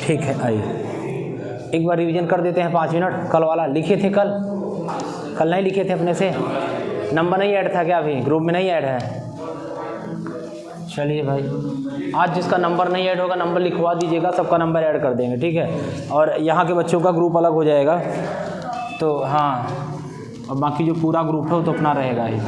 ठीक है, आइए एक बार रिवीजन कर देते हैं 5 मिनट। कल वाला लिखे थे, कल नहीं लिखे थे अपने से? नंबर नहीं ऐड था क्या? अभी ग्रुप में नहीं ऐड है? चलिए भाई, आज जिसका नंबर नहीं ऐड होगा नंबर लिखवा दीजिएगा, सबका नंबर ऐड कर देंगे, ठीक है। और यहाँ के बच्चों का ग्रुप अलग हो जाएगा, तो हाँ, और बाकी जो पूरा ग्रुप है वो तो अपना रहेगा ही।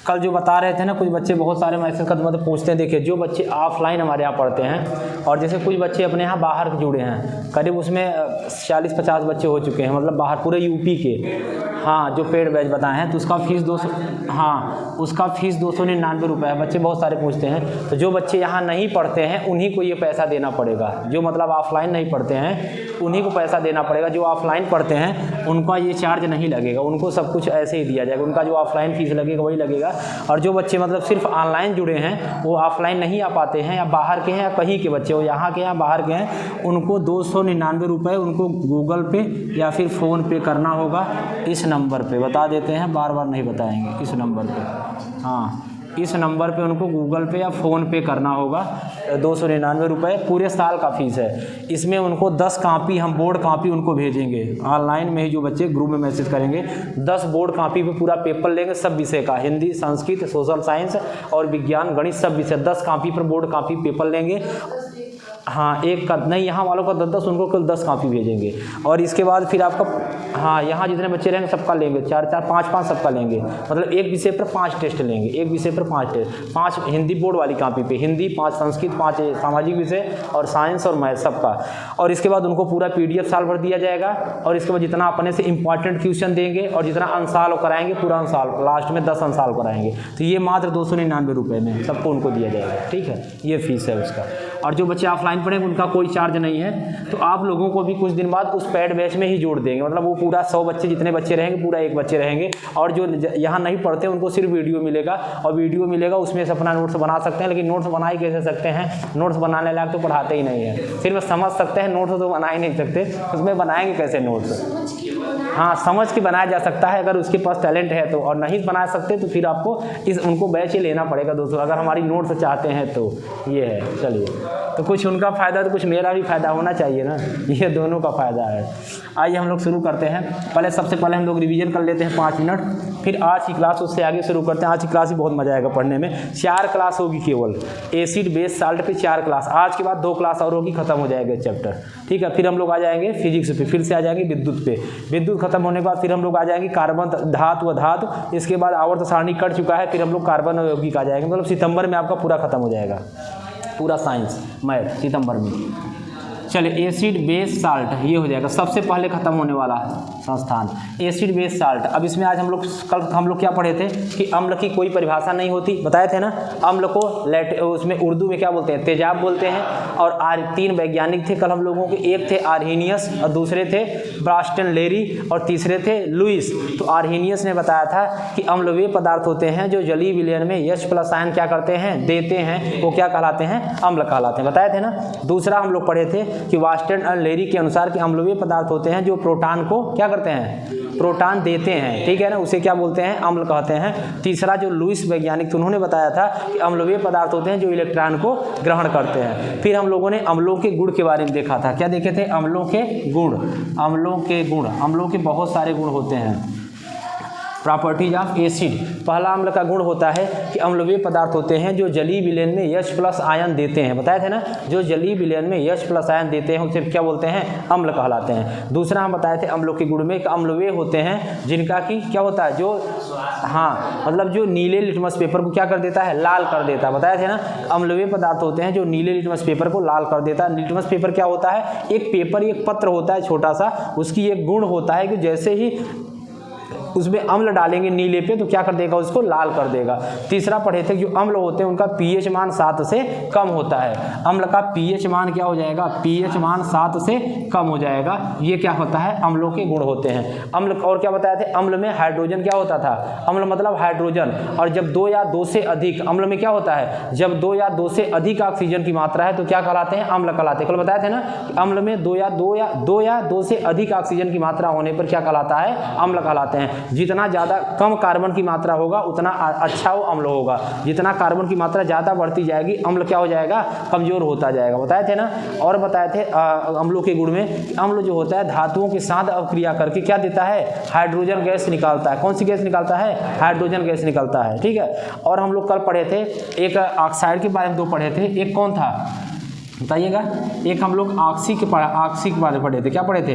कल जो बता रहे थे ना, कुछ बच्चे बहुत सारे मैसेज का मतलब पूछते हैं। देखिए, जो बच्चे ऑफलाइन हमारे यहाँ पढ़ते हैं और जैसे कुछ बच्चे अपने यहाँ बाहर के जुड़े हैं, करीब उसमें 40-50 बच्चे हो चुके हैं, मतलब बाहर पूरे यूपी के, हाँ, जो पेड बैच बताए हैं, तो उसका फीस 200, हाँ, उसका फीस 299 रुपये है। बच्चे बहुत सारे पूछते हैं, तो जो बच्चे यहाँ नहीं पढ़ते हैं उन्हीं को ये पैसा देना पड़ेगा। जो मतलब ऑफलाइन नहीं पढ़ते हैं उन्हीं को पैसा देना पड़ेगा। जो ऑफलाइन पढ़ते हैं उनका ये चार्ज नहीं लगेगा, उनको सब कुछ ऐसे ही दिया जाएगा, उनका जो ऑफलाइन फीस लगेगा वही लगेगा। और जो बच्चे मतलब सिर्फ ऑनलाइन जुड़े हैं, वो ऑफलाइन नहीं आ पाते हैं, या बाहर के हैं या कहीं के बच्चे, वो यहाँ के हैं बाहर के हैं, उनको 299 रुपये उनको गूगल पे या फिर फ़ोन पे करना होगा। इस नंबर पे बता देते हैं, बार बार नहीं बताएंगे, इस नंबर पे, हाँ, इस नंबर पे उनको गूगल पे या फ़ोन पे करना होगा। 299 रुपये पूरे साल का फ़ीस है। इसमें उनको 10 कापी, हम बोर्ड कापी उनको भेजेंगे ऑनलाइन में ही। जो बच्चे ग्रुप में मैसेज करेंगे, 10 बोर्ड कापी पे पूरा पेपर लेंगे, सब विषय का, हिंदी, संस्कृत, सोशल साइंस और विज्ञान, गणित, सब विषय 10 कापी पर बोर्ड कापी पेपर लेंगे। हाँ, एक का नहीं, यहाँ वालों का 10-10, उनको कुल 10 कापी भेजेंगे। और इसके बाद फिर आपका, हाँ, यहाँ जितने बच्चे रहेंगे सबका लेंगे, 4-4, 5-5 सबका लेंगे, मतलब एक विषय पर 5 टेस्ट लेंगे, एक विषय पर 5 टेस्ट, 5 हिंदी बोर्ड वाली कापी पे, हिंदी 5, संस्कृत 5, सामाजिक विषय और साइंस और मैथ सबका। और इसके बाद उनको पूरा PDF साल भर दिया जाएगा। और इसके बाद जितना अपने से इंपॉर्टेंट क्वेश्चन देंगे और जितना अंशाल कराएंगे, पूरा अंशाल, लास्ट में 10 अंशाल कराएंगे, तो ये मात्र 299 रुपये में सबको उनको दिया जाएगा, ठीक है, ये फीस है उसका। और जो बच्चे ऑफलाइन पढ़ेंगे उनका कोई चार्ज नहीं है। तो आप लोगों को भी कुछ दिन बाद उस पेड बैच में ही जोड़ देंगे, मतलब वो पूरा 100 बच्चे जितने बच्चे रहेंगे पूरा एक बच्चे रहेंगे। और जो यहाँ नहीं पढ़ते उनको सिर्फ वीडियो मिलेगा, और वीडियो मिलेगा उसमें से अपना नोट्स बना सकते हैं। लेकिन नोट्स बना ही कैसे सकते हैं? नोट्स बनाने लायक तो पढ़ाते ही नहीं है, सिर्फ समझ सकते हैं, नोट्स तो बना ही नहीं सकते। उसमें बनाएंगे कैसे नोट्स? हाँ, समझ के बनाया जा सकता है अगर उसके पास टैलेंट है तो, और नहीं बना सकते तो फिर आपको उनको बैच ही लेना पड़ेगा दोस्तों, अगर हमारी नोट्स चाहते हैं तो। ये है, चलिए, तो कुछ उनका फ़ायदा तो कुछ मेरा भी फ़ायदा होना चाहिए ना, ये दोनों का फ़ायदा है। आइए हम लोग शुरू करते हैं। सबसे पहले हम लोग रिवीजन कर लेते हैं 5 मिनट, फिर आज की क्लास उससे आगे शुरू करते हैं। आज की क्लास ही बहुत मज़ा आएगा पढ़ने में। 4 क्लास होगी केवल, एसिड बेस साल्ट पे 4 क्लास। आज के बाद 2 क्लास और होगी, खत्म हो जाएगा चैप्टर, ठीक है। फिर हम लोग आ जाएंगे फिजिक्स पे, फिर से आ जाएंगे विद्युत पे। विद्युत खत्म होने के बाद फिर हम लोग आ जाएंगे कार्बन, धातु व धातु। इसके बाद आवर्त सारणी कट चुका है, फिर हम लोग कार्बन और यौगिक आ जाएंगे। मतलब सितंबर में आपका पूरा खत्म हो जाएगा, पूरा साइंस मैथ सितंबर में। चलिए, एसिड बेस साल्ट ये हो जाएगा, सबसे पहले खत्म होने वाला है संस्थान, एसिड बेस साल्ट। अब इसमें आज कल हम लोग क्या पढ़े थे कि अम्ल की कोई परिभाषा नहीं होती, बताए थे ना। अम्ल को उसमें उर्दू में क्या बोलते हैं? तेजाब बोलते हैं। और 3 वैज्ञानिक थे कल हम लोगों के, एक थे आर्हीनियस और दूसरे थे ब्रास्टन लेरी और तीसरे थे लुइस। तो आर्हीनियस ने बताया था कि अम्ल वे पदार्थ होते हैं जो जलीय विलयन में H+ आयन क्या करते हैं? देते हैं, वो क्या कहलाते हैं? अम्ल कहलाते हैं, बताए थे ना। दूसरा हम लोग पढ़े थे कि वास्टन और लेरी के अनुसार कि अम्लवीय पदार्थ होते हैं जो प्रोटॉन को क्या करते हैं? प्रोटॉन देते हैं, ठीक है ना, उसे क्या बोलते हैं? अम्ल कहते हैं। तीसरा जो लुइस वैज्ञानिक थे उन्होंने बताया था कि अम्लवीय पदार्थ होते हैं जो इलेक्ट्रॉन को ग्रहण करते हैं। फिर हम लोगों ने अम्लों के गुण के बारे में देखा था। क्या देखे थे? अम्लों के गुण। अम्लों के गुण, अम्लों के बहुत सारे गुण होते हैं। प्रॉपर्टीज ऑफ एसिड, पहला अम्ल का गुण होता है कि अम्ल वे पदार्थ होते हैं जो जलीय विलयन में H+ आयन देते हैं, बताए थे ना। जो जलीय विलयन में H+ आयन देते हैं उसे क्या बोलते हैं? अम्ल कहलाते हैं। दूसरा हम बताए थे अम्लों के गुण में कि अम्ल वे होते हैं जिनका कि क्या होता है? जो, हाँ, मतलब जो नीले लिटमस पेपर को क्या कर देता है? लाल कर देता है, बताए थे ना। अम्ल वे पदार्थ होते हैं जो नीले लिटमस पेपर को लाल कर देता है। लिटमस पेपर क्या होता है? एक पेपर, एक पत्र होता है छोटा सा, उसकी एक गुण होता है कि जैसे ही उसमें अम्ल डालेंगे नीले पे तो क्या कर देगा, उसको लाल कर देगा। तीसरा पढ़े थे जो अम्ल होते हैं उनका पीएच मान 7 से कम होता है। अम्ल का पीएच मान क्या हो जाएगा, पीएच मान 7 से कम हो जाएगा। ये क्या होता है, अम्लों के गुण होते हैं। अम्ल और क्या बताया थे, अम्ल में हाइड्रोजन क्या होता था, अम्ल मतलब हाइड्रोजन, और जब 2 या 2 से अधिक, अम्ल में क्या होता है, जब 2 या 2 से अधिक ऑक्सीजन की मात्रा है तो क्या कहलाते हैं, अम्ल कहलाते हैं। कल बताया थे ना, अम्ल में 2 या 2 से अधिक ऑक्सीजन की मात्रा होने पर क्या कहलाता है, अम्ल कहलाते हैं। जितना ज़्यादा कम कार्बन की मात्रा होगा उतना अच्छा वो अम्ल होगा, जितना कार्बन की मात्रा ज़्यादा बढ़ती जाएगी अम्ल क्या हो जाएगा, कमज़ोर होता जाएगा। बताए थे ना। और बताए थे अम्लों के गुण में, अम्ल जो होता है धातुओं के साथ अवक्रिया करके क्या देता है, हाइड्रोजन गैस निकालता है। कौन सी गैस निकालता है, हाइड्रोजन गैस निकलता है। ठीक है। और हम लोग कल पढ़े थे एक ऑक्साइड के बारे में 2 पढ़े थे, एक कौन था बताइएगा, एक हम लोग ऑक्सी के बारे में पढ़े थे। क्या पढ़े थे,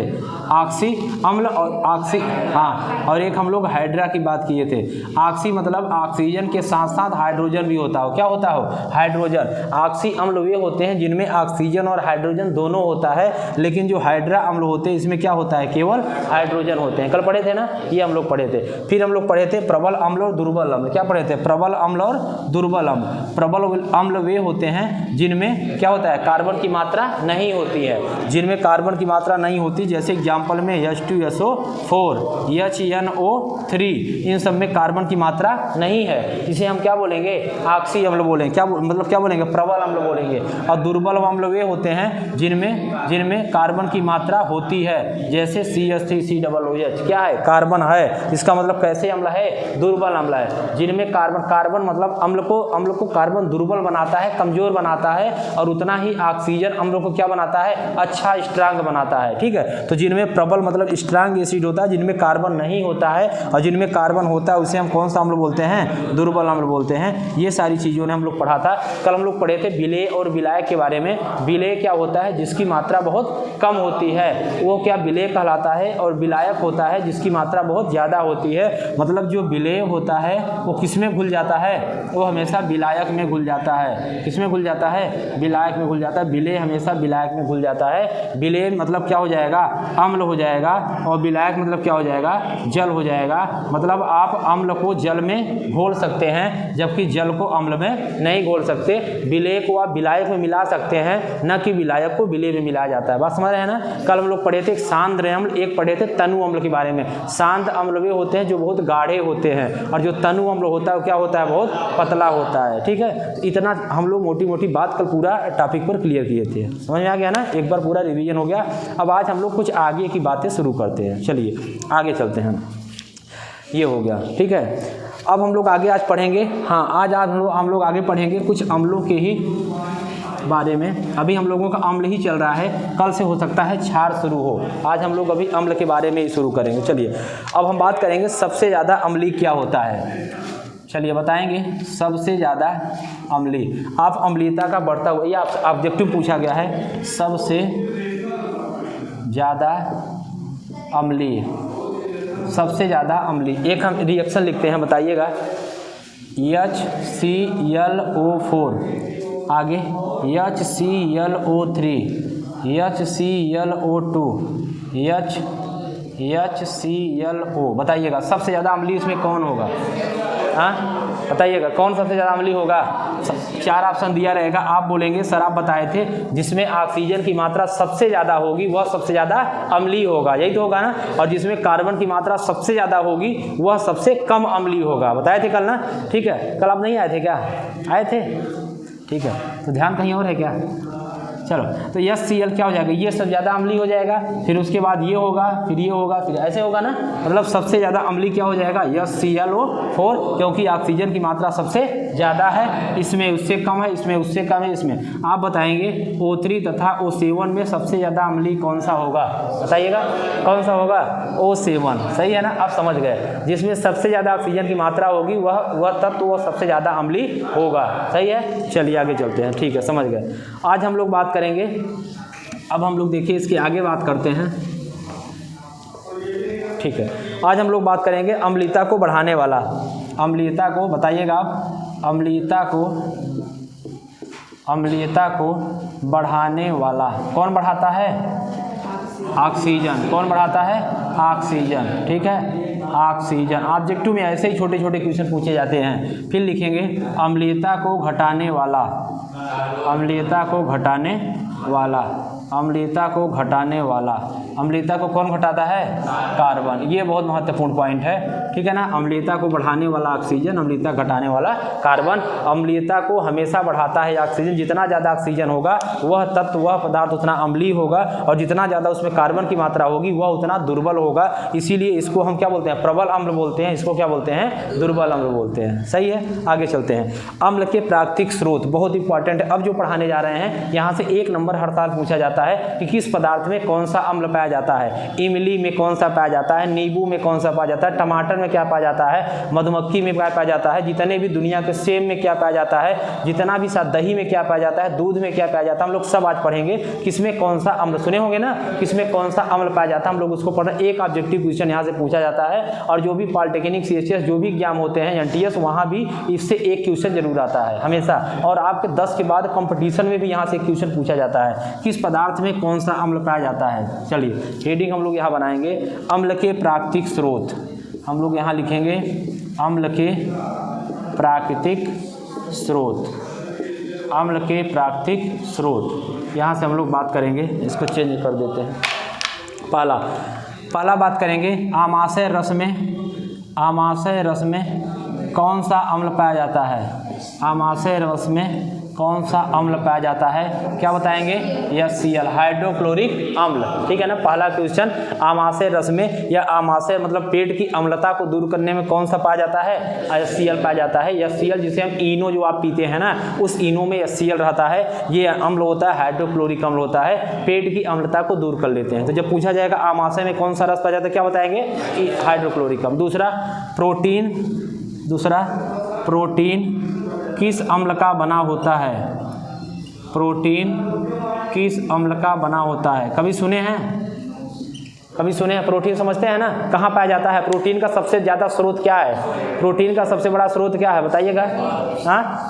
ऑक्सी अम्ल और ऑक्सी, हाँ, और एक हम लोग हाइड्रा की बात किए थे। ऑक्सी मतलब ऑक्सीजन के साथ साथ हाइड्रोजन भी होता हो, क्या होता हो, हाइड्रोजन। ऑक्सी अम्ल वे होते हैं जिनमें ऑक्सीजन और हाइड्रोजन दोनों होता है, लेकिन जो हाइड्रा अम्ल होते हैं इसमें क्या होता है, केवल हाइड्रोजन होते हैं। कल पढ़े थे ना, ये हम लोग पढ़े थे। फिर हम लोग पढ़े थे प्रबल अम्ल और दुर्बल अम्ल। क्या पढ़े थे, प्रबल अम्ल और दुर्बल अम्ल। प्रबल अम्ल वे होते हैं जिनमें क्या होता है, कार्बन की मात्रा नहीं होती है, जिनमें कार्बन की मात्रा नहीं होती, जैसे एग्जाम्पल में H2SO4, HNO3, इन सब में कार्बन की मात्रा नहीं है, इसे हम क्या बोलेंगे, ऑक्सी अम्ल बोलेंगे। क्या मतलब क्या बोलेंगे, प्रबल अम्ल बोलेंगे। और दुर्बल अम्ल वे होते हैं जिनमें कार्बन की मात्रा होती है, जैसे CH3COOH क्या है, कार्बन है, इसका मतलब कैसे अम्ल है, दुर्बल अम्ल है। जिनमें कार्बन मतलब अम्ल को कार्बन दुर्बल बनाता है, कमजोर बनाता है, और उतना ही ऑक्सीजन अम्लों को क्या बनाता है, अच्छा स्ट्रांग बनाता है। ठीक है। तो जिनमें प्रबल मतलब स्ट्रांग एसिड होता है, जिनमें कार्बन नहीं होता है, और जिनमें कार्बन होता है उसे हम कौन सा अम्ल बोलते हैं, दुर्बल अम्ल बोलते हैं। ये सारी चीज़ों ने हम लोग पढ़ा था। कल हम लोग पढ़े थे विलेय और विलायक के बारे में। विलेय क्या होता है, जिसकी मात्रा बहुत कम होती है वो क्या विलेय कहलाता है, और विलायक होता है जिसकी मात्रा बहुत ज़्यादा होती है। मतलब जो विलेय होता है वो किस में घुल जाता है, वो हमेशा विलायक में घुल जाता है। किस में घुल जाता है, विलायक में घुल जाता है। विलेय हमेशा विलायक में घुल जाता है। विलेय मतलब क्या हो जाएगा, अम्ल हो जाएगा, और विलायक मतलब क्या हो जाएगा, जल हो जाएगा। मतलब आप अम्ल को जल में घोल सकते हैं, जबकि जल को अम्ल में नहीं घोल सकते। विलेय को आप विलायक में मिला सकते हैं, न कि विलायक को विलेय में मिलाया जाता है। बात समझ रहे हैं ना। कल हम लोग पढ़े थे सांद्र अम्ल, एक पढ़े थे तनु अम्ल के बारे में। सांद्र अम्ल वे होते हैं जो बहुत गाढ़े होते हैं, और जो तनु अम्ल होता है वो क्या होता है, बहुत पतला होता है। ठीक है। तो इतना हम लोग मोटी मोटी बात कल पूरा टॉपिक पर क्लियर किए थे, समझ में आ गया ना, एक बार पूरा रिवीजन हो गया। अब आज हम लोग कुछ आगे की बातें शुरू करते हैं। चलिए आगे चलते हैं। ये हो गया, ठीक है। अब हम लोग आगे आज पढ़ेंगे, हाँ आज हम लोग आगे पढ़ेंगे कुछ अम्लों के ही बारे में। अभी हम लोगों का अम्ल ही चल रहा है, कल से हो सकता है क्षार शुरू हो। आज हम लोग अभी अम्ल के बारे में ही शुरू करेंगे। चलिए अब हम बात करेंगे सबसे ज़्यादा अम्लीय क्या होता है। चलिए बताएंगे सबसे ज़्यादा अम्लीय। आप अम्लीयता का बढ़ता हुआ, ये आप ऑब्जेक्टिव पूछा गया है, सबसे ज़्यादा अम्लीय, सबसे ज़्यादा अम्लीय। एक हम रिएक्शन लिखते हैं, बताइएगा। HClO4, आगे HClO3, HClO2, HClO। बताइएगा सबसे ज़्यादा अम्लीय इसमें कौन होगा, हाँ बताइएगा कौन सबसे ज़्यादा अम्लीय होगा। 4 ऑप्शन दिया रहेगा, आप बोलेंगे सर आप बताए थे जिसमें ऑक्सीजन की मात्रा सबसे ज़्यादा होगी वह सबसे ज़्यादा अम्लीय होगा, यही तो होगा ना। और जिसमें कार्बन की मात्रा सबसे ज़्यादा होगी वह सबसे कम अम्लीय होगा। बताए थे कल ना, ठीक है। कल आप नहीं आए थे क्या, आए थे, ठीक है। तो ध्यान कहीं और है क्या। चलो तो HCl क्या हो जाएगा, ये सब ज़्यादा अम्लीय हो जाएगा, फिर उसके बाद ये होगा, फिर ये होगा, फिर ऐसे होगा ना। मतलब सबसे ज़्यादा अम्लीय क्या हो जाएगा, HClO4, क्योंकि ऑक्सीजन की मात्रा सबसे ज़्यादा है, इसमें उससे कम है, इसमें उससे कम है। इसमें आप बताएंगे O3 तथा O7 में सबसे ज़्यादा अम्लीय कौन सा होगा, बताइएगा कौन सा होगा, O7, सही है ना। आप समझ गए, जिसमें सबसे ज़्यादा ऑक्सीजन की मात्रा होगी वह तत्व वह सबसे ज़्यादा अम्लीय होगा, सही है। चलिए आगे चलते हैं, ठीक है, समझ गए। आज हम लोग बात करेंगे, अब हम लोग देखिए इसके आगे बात करते हैं, ठीक है। आज हम लोग बात करेंगे अम्लीयता को बढ़ाने वाला, अम्लीयता को बताइएगा आप, अम्लीयता को बढ़ाने वाला कौन बढ़ाता है, ऑक्सीजन। कौन बढ़ाता है, ऑक्सीजन, ठीक है, ऑक्सीजन। ऑब्जेक्टिव में ऐसे ही छोटे छोटे क्वेश्चन पूछे जाते हैं। फिर लिखेंगे अम्लीयता को घटाने वाला, अम्लीयता को घटाने वाला, अम्लीयता को घटाने वाला। अम्लीयता को कौन घटाता है? कार्बन। ये बहुत महत्वपूर्ण पॉइंट है, ठीक है ना। अम्लीयता को बढ़ाने वाला ऑक्सीजन, अम्लीयता घटाने वाला कार्बन। अम्लीयता को हमेशा बढ़ाता है ऑक्सीजन। जितना ज़्यादा ऑक्सीजन होगा वह तत्व, वह पदार्थ उतना अम्लीय होगा, और जितना ज़्यादा उसमें कार्बन की मात्रा होगी वह उतना दुर्बल होगा। इसीलिए इसको हम क्या बोलते हैं? प्रबल अम्ल बोलते हैं। इसको क्या बोलते हैं? दुर्बल अम्ल बोलते हैं। सही है, आगे चलते हैं। अम्ल के प्राकृतिक स्रोत बहुत इंपॉर्टेंट है। अब जो पढ़ाने जा रहे हैं यहाँ से 1 नंबर हर साल पूछा जाता है कि किस पदार्थ में कौन सा अम्ल पाया जाता है। इमली में कौन सा पाया जाता है, नींबू में कौन सा पाया जाता है, टमाटर में क्या पाया जाता है, मधुमक्खी में क्या पाया जाता है, जितने भी दुनिया के सेब में क्या पाया जाता है, जितना भी दही में क्या पाया जाता है, दूध में क्या पाया जाता है, हम लोग सब आज पढ़ेंगे। किसमें कौन सा अम्ल, सुने होंगे ना, किसमें कौन सा अम्ल पाया जाता है, हम लोग उसको पढ़ रहे। एक ऑब्जेक्टिव क्वेश्चन यहाँ से पूछा जाता है, और जो भी पॉलिटेक्निक CHS जो भी एग्जाम होते हैं NTS, वहाँ भी इससे एक क्वेश्चन जरूर आता है हमेशा। और आपके 10 के बाद कंपटीशन में भी यहाँ से क्वेश्चन पूछा जाता है, किस पदार्थ में कौन सा अम्ल पाया जाता है। चलिए हेडिंग हम लोग यहाँ बनाएंगे अम्ल के प्राकृतिक स्रोत। हम लोग यहाँ लिखेंगे अम्ल के प्राकृतिक स्रोत, अम्ल के प्राकृतिक स्रोत। यहाँ से हम लोग बात करेंगे, इसको चेंज कर देते हैं। पहला बात करेंगे आमाशय रस में, आमाशय रस में कौन सा अम्ल पाया जाता है। आमाशय रस में कौन सा अम्ल पाया जाता है, क्या बताएंगे? HCl, हाइड्रोक्लोरिक अम्ल, ठीक है ना। पहला क्वेश्चन, आमाशय रस में या आमाशय मतलब पेट की अम्लता को दूर करने में कौन सा पाया जाता है? HCl पाया जाता है। HCl जिसे हम इनो जो आप पीते हैं ना, उस इनो में HCl रहता है। ये अम्ल होता है हाइड्रोक्लोरिक अम्ल होता है, पेट की अम्लता को दूर कर लेते हैं। तो जब पूछा जाएगा आमाशय में कौन सा रस पाया जाता है, क्या बताएंगे? हाइड्रोक्लोरिक अम्ल। दूसरा प्रोटीन किस अम्ल का बना होता है? प्रोटीन किस अम्ल का बना होता है? कभी सुने हैं? कभी सुने हैं? प्रोटीन समझते हैं ना, कहाँ पाया जाता है? प्रोटीन का सबसे ज़्यादा स्रोत क्या है? प्रोटीन का सबसे बड़ा स्रोत क्या है बताइएगा? हाँ,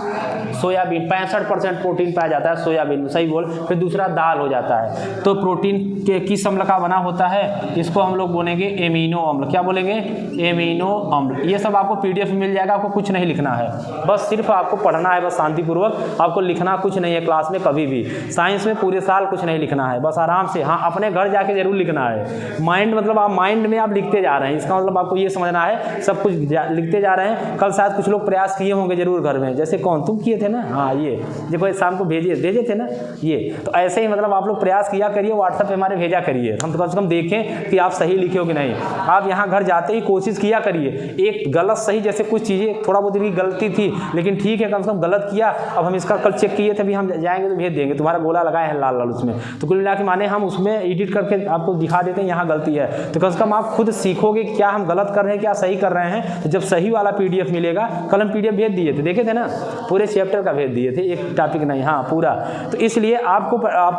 सोयाबीन। 65% प्रोटीन पाया जाता है सोयाबीन में, सही बोल। फिर दूसरा दाल हो जाता है। तो प्रोटीन के किस अम्ल का बना होता है? इसको हम लोग बोलेंगे एमिनो अम्ल। क्या बोलेंगे? एमिनो अम्ल। ये सब आपको PDF में मिल जाएगा, आपको कुछ नहीं लिखना है, बस सिर्फ आपको पढ़ना है, बस शांतिपूर्वक। आपको लिखना कुछ नहीं है क्लास में कभी भी। साइंस में पूरे साल कुछ नहीं लिखना है, बस आराम से। हाँ, अपने घर जाके जरूर लिखना है। माइंड मतलब आप माइंड में आप लिखते जा रहे हैं, इसका मतलब आपको ये समझना है सब कुछ लिखते जा रहे हैं। कल शायद कुछ लोग प्रयास किए होंगे जरूर घर में, जैसे कौन, तुम किए थे ना? हाँ, ये देखो शाम को भेजे थे ना ये। तो ऐसे ही मतलब आप लोग प्रयास किया करिए, WhatsApp पे हमारे भेजा करिए, हम तो कम से कम देखें कि आप सही लिखे हो कि नहीं। आप यहाँ घर जाते ही कोशिश किया करिए, एक गलत सही, जैसे कुछ चीज़ें थोड़ा बहुत भी गलती थी, लेकिन ठीक है कम से कम गलत किया। अब हम इसका कल चेक किए थे, अभी हम जाएंगे तो भेज देंगे, तुम्हारा गोला लगाए हैं लाल लाल उसमें। तो कुल मिला के माने हम उसमें एडिट करके आपको दिखा देते हैं यहाँ गलती है। तो कम से कम आप खुद सीखोगे क्या हम गलत कर रहे हैं, क्या सही कर रहे हैं। तो जब सही वाला PDF मिलेगा, कल हम PDF भेज दिए थे, देखे थे ना, पूरे चैप्टर का भेज दिए थे, एक टॉपिक नहीं, हाँ पूरा। तो इसलिए आपको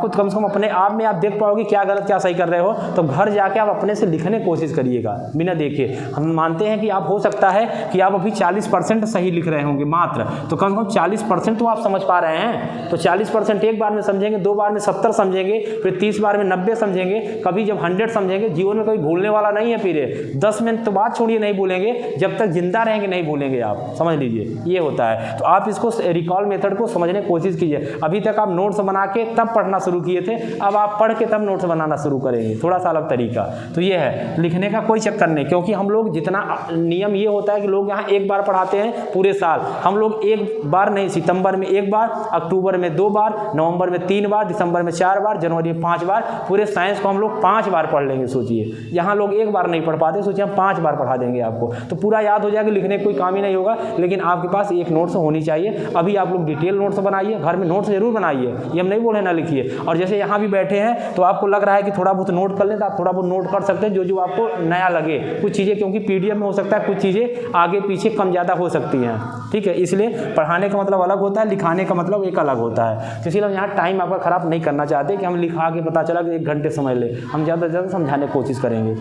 कम से कम अपने आप में आप देख पाओगे क्या गलत क्या सही कर रहे हो। तो घर जाके आप अपने से लिखने की कोशिश करिएगा बिना देखे। हम मानते हैं कि आप हो सकता है कि आप अभी 40% सही लिख रहे होंगे मात्र, तो कम से कम 40% तो आप समझ पा रहे हैं। तो 40% एक बार में समझेंगे, 2 बार में 70 समझेंगे, फिर 30 बार में 90 समझेंगे, कभी जब 100 समझेंगे। जीवन में कोई भूलने वाला नहीं है। फिर 10 मिनट तो बात छोड़िए, नहीं भूलेंगे, जब तक जिंदा रहेंगे नहीं भूलेंगे आप, समझ लीजिए ये होता है। तो आप इसको रिकॉल मेथड को समझने की कोशिश कीजिए। अभी तक आप नोट्स बना के तब पढ़ना शुरू किए थे, अब आप पढ़ के तब नोट्स बनाना शुरू करेंगे, थोड़ा सा अलग तरीका। तो ये है, लिखने का कोई चक्कर नहीं, क्योंकि हम लोग जितना नियम ये होता है कि लोग यहाँ एक बार पढ़ाते हैं पूरे साल, हम लोग एक बार नहीं, सितंबर में 1 बार, अक्टूबर में 2 बार, नवंबर में 3 बार, दिसंबर में 4 बार, जनवरी में 5 बार, पूरे साइंस को हम लोग 5 बार पढ़ लेंगे। सोचिए यहाँ लोग 1 बार नहीं पढ़ पाते, सोचिए हम 5 बार पढ़ा देंगे आपको, तो पूरा याद हो जाएगा, लिखने कोई काम ही नहीं होगा। लेकिन आपके पास एक नोट्स होनी चाहिए। अभी आप लोग डिटेल नोट्स बनाइए, घर में नोट्स जरूर बनाइए, ये हम नहीं बोले ना लिखिए। और जैसे यहाँ भी बैठे हैं तो आपको लग रहा है कि थोड़ा बहुत नोट कर लें, तो आप थोड़ा बहुत नोट कर सकते हैं, जो जो आपको नया लगे। कुछ चीज़ें क्योंकि PDF में हो सकता है, कुछ चीज़ें आगे पीछे कम ज़्यादा हो सकती हैं, ठीक है। इसलिए पढ़ाने का मतलब अलग होता है, लिखाने का मतलब एक अलग होता है। इसलिए हम यहाँ टाइम आपका ख़राब नहीं करना चाहते कि हम लिखा के पता चला कि 1 घंटे समझ ले, हम ज़्यादा से ज़्यादा समझाने की कोशिश करेंगे।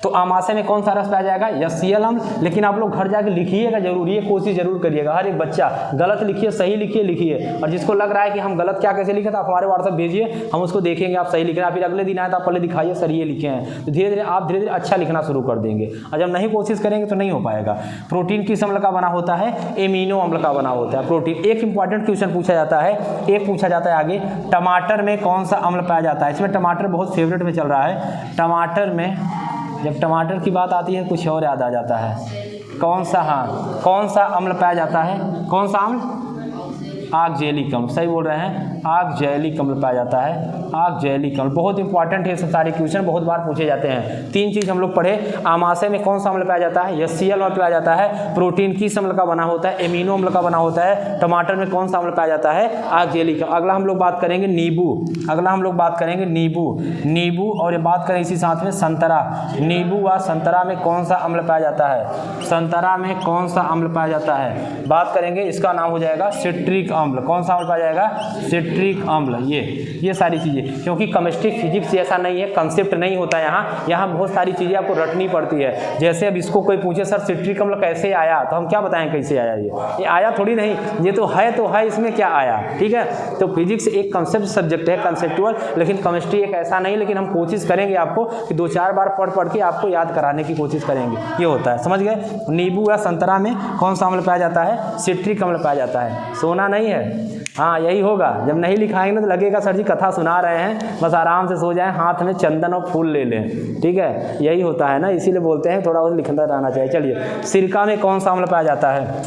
तो आमाशय में कौन सा रस पाया जाएगा? HCl अम्ल। लेकिन आप लोग घर जाके लिखिएगा जरूर, ये कोशिश जरूर करिएगा, हर एक बच्चा गलत लिखिए सही लिखिए। और जिसको लग रहा है कि हम गलत क्या कैसे लिखे, तो आप हमारे व्हाट्सएप भेजिए, हम उसको देखेंगे आप सही लिख रहे हैं। फिर अगले दिन आए तो आप पहले दिखाइए सर ये लिखे हैं, तो धीरे धीरे अच्छा लिखना शुरू कर देंगे। और जब नहीं कोशिश करेंगे तो नहीं हो पाएगा। प्रोटीन किस अम्ल का बना होता है? एमिनो अम्ल का बना होता है प्रोटीन। एक इंपॉर्टेंट क्वेश्चन पूछा जाता है, एक पूछा जाता है आगे, टमाटर में कौन सा अम्ल पाया जाता है? इसमें टमाटर बहुत फेवरेट में चल रहा है। टमाटर में जब टमाटर की बात आती है कुछ और याद आ जाता है। कौन सा, हाँ, कौन सा अम्ल पाया जाता है? कौन सा अम्ल? ऑक्जेलिक अम्ल। सही बोल रहे हैं, ऑक्जेलिक अम्ल पाया जाता है। ऑक्जेलिक अम्ल बहुत इंपॉर्टेंट है, सब सारे क्वेश्चन बहुत बार पूछे जाते हैं। 3 चीज़ हम लोग पढ़े, आमाशय में कौन सा अम्ल पाया जाता है? HCl अम्ल पाया जाता है। प्रोटीन किस अम्ल का बना होता है? एमिनो अम्ल का बना होता है। टमाटर में कौन सा अम्ल पाया जाता है? ऑक्जेलिक। अगला हम लोग बात करेंगे नींबू। अगला हम लोग बात करेंगे नींबू और ये बात करें इसी साथ में संतरा। नींबू व संतरा में कौन सा अम्ल पाया जाता है? संतरा में कौन सा अम्ल पाया जाता है? बात करेंगे, इसका नाम हो जाएगा सिट्रिक अम्ल। कौन सा अम्ल पाया जाएगा? सिट्रिक अम्ल। ये सारी चीज़ें, क्योंकि केमिस्ट्री फिजिक्स जैसा नहीं है, कंसेप्ट नहीं होता है यहाँ बहुत सारी चीज़ें आपको रटनी पड़ती है। जैसे अब इसको कोई पूछे सर सिट्रिक अम्ल कैसे आया, तो हम क्या बताएं कैसे आया? ये आया थोड़ी नहीं, ये तो है, इसमें क्या आया? ठीक है, तो फिजिक्स एक कंसेप्ट सब्जेक्ट है, कंसेप्चुअल, लेकिन केमिस्ट्री एक ऐसा नहीं। लेकिन हम कोशिश करेंगे आपको कि 2-4 बार पढ़ के आपको याद कराने की कोशिश करेंगे। ये होता है, समझ गए? नींबू या संतरा में कौन सा अम्ल पाया जाता है? सिट्रिक अम्ल पाया जाता है। सोना नहीं है, हाँ यही होगा। जब नहीं लिखाएंगे ना तो लगेगा सर जी कथा सुना रहे हैं, बस आराम से सो जाएं, हाथ में चंदन और फूल ले लें। ठीक है, यही होता है ना, इसीलिए बोलते हैं थोड़ा बहुत लिखना रहना चाहिए। चलिए, सिरका में कौन सा अम्ल पाया जाता है?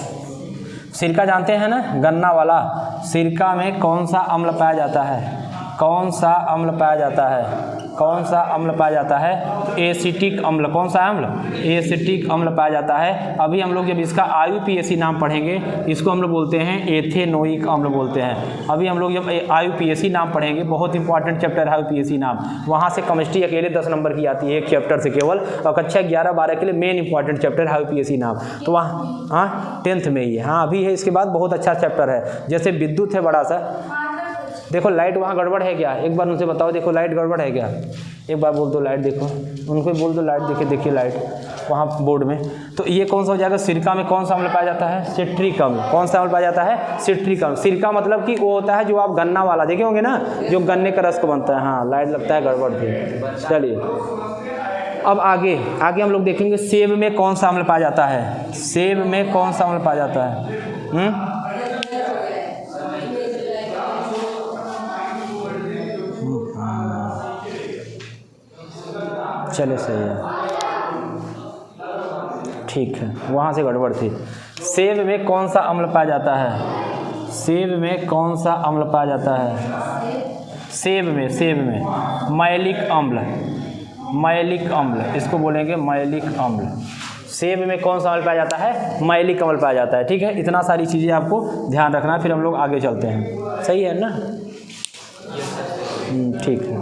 सिरका जानते हैं ना, गन्ना वाला। सिरका में कौन सा अम्ल पाया जाता है? कौन सा अम्ल पाया जाता है? कौन सा अम्ल पाया जाता है? एसिटिक अम्ल। कौन सा अम्ल? एसिटिक अम्ल पाया जाता है। अभी हम लोग जब इसका IUPAC नाम पढ़ेंगे, इसको हम लोग बोलते हैं एथेनोइक अम्ल बोलते हैं। अभी हम लोग जब IUPAC नाम पढ़ेंगे, बहुत इंपॉर्टेंट चैप्टर है IUPAC नाम, वहाँ से केमिस्ट्री अकेले 10 नंबर की आती है एक चैप्टर से केवल, और कक्षा 11-12 के लिए मेन इंपॉर्टेंट चैप्टर है IUPAC नाम। तो वहाँ, हाँ 10th में ही है, हाँ अभी है। इसके बाद बहुत अच्छा चैप्टर है, जैसे विद्युत है बड़ा सा। देखो लाइट वहाँ गड़बड़ है क्या? एक बार उनसे बताओ, देखो लाइट गड़बड़ है क्या? एक बार बोल दो लाइट, देखो उनको बोल दो लाइट, देखिए लाइट वहाँ बोर्ड में। तो ये कौन सा हो जाएगा? सिरका में कौन सा अम्ल पाया जाता है? सिट्रिक अम्ल। कौन सा अम्ल पाया जाता है? सिट्रिक अम्ल। सिरका मतलब कि वो होता है जो आप गन्ना वाला देखे होंगे ना, जो गन्ने का रस को बनता है। हाँ लाइट लगता है गड़बड़ थी। चलिए अब आगे हम लोग देखेंगे, सेब में कौन सा अम्ल पाया जाता है? सेब में कौन सा अम्ल पाया जाता है? चले सही है, ठीक है, वहाँ से गड़बड़ थी। सेब में कौन सा अम्ल पाया जाता है? सेब में कौन सा अम्ल पाया जाता है? सेब में मैलिक अम्ल, इसको बोलेंगे मैलिक अम्ल। सेब में कौन सा अम्ल पाया जाता है? मैलिक अम्ल पाया जाता है। ठीक है, इतना सारी चीज़ें आपको ध्यान रखना है, फिर हम लोग आगे चलते हैं। सही है ना? ठीक है,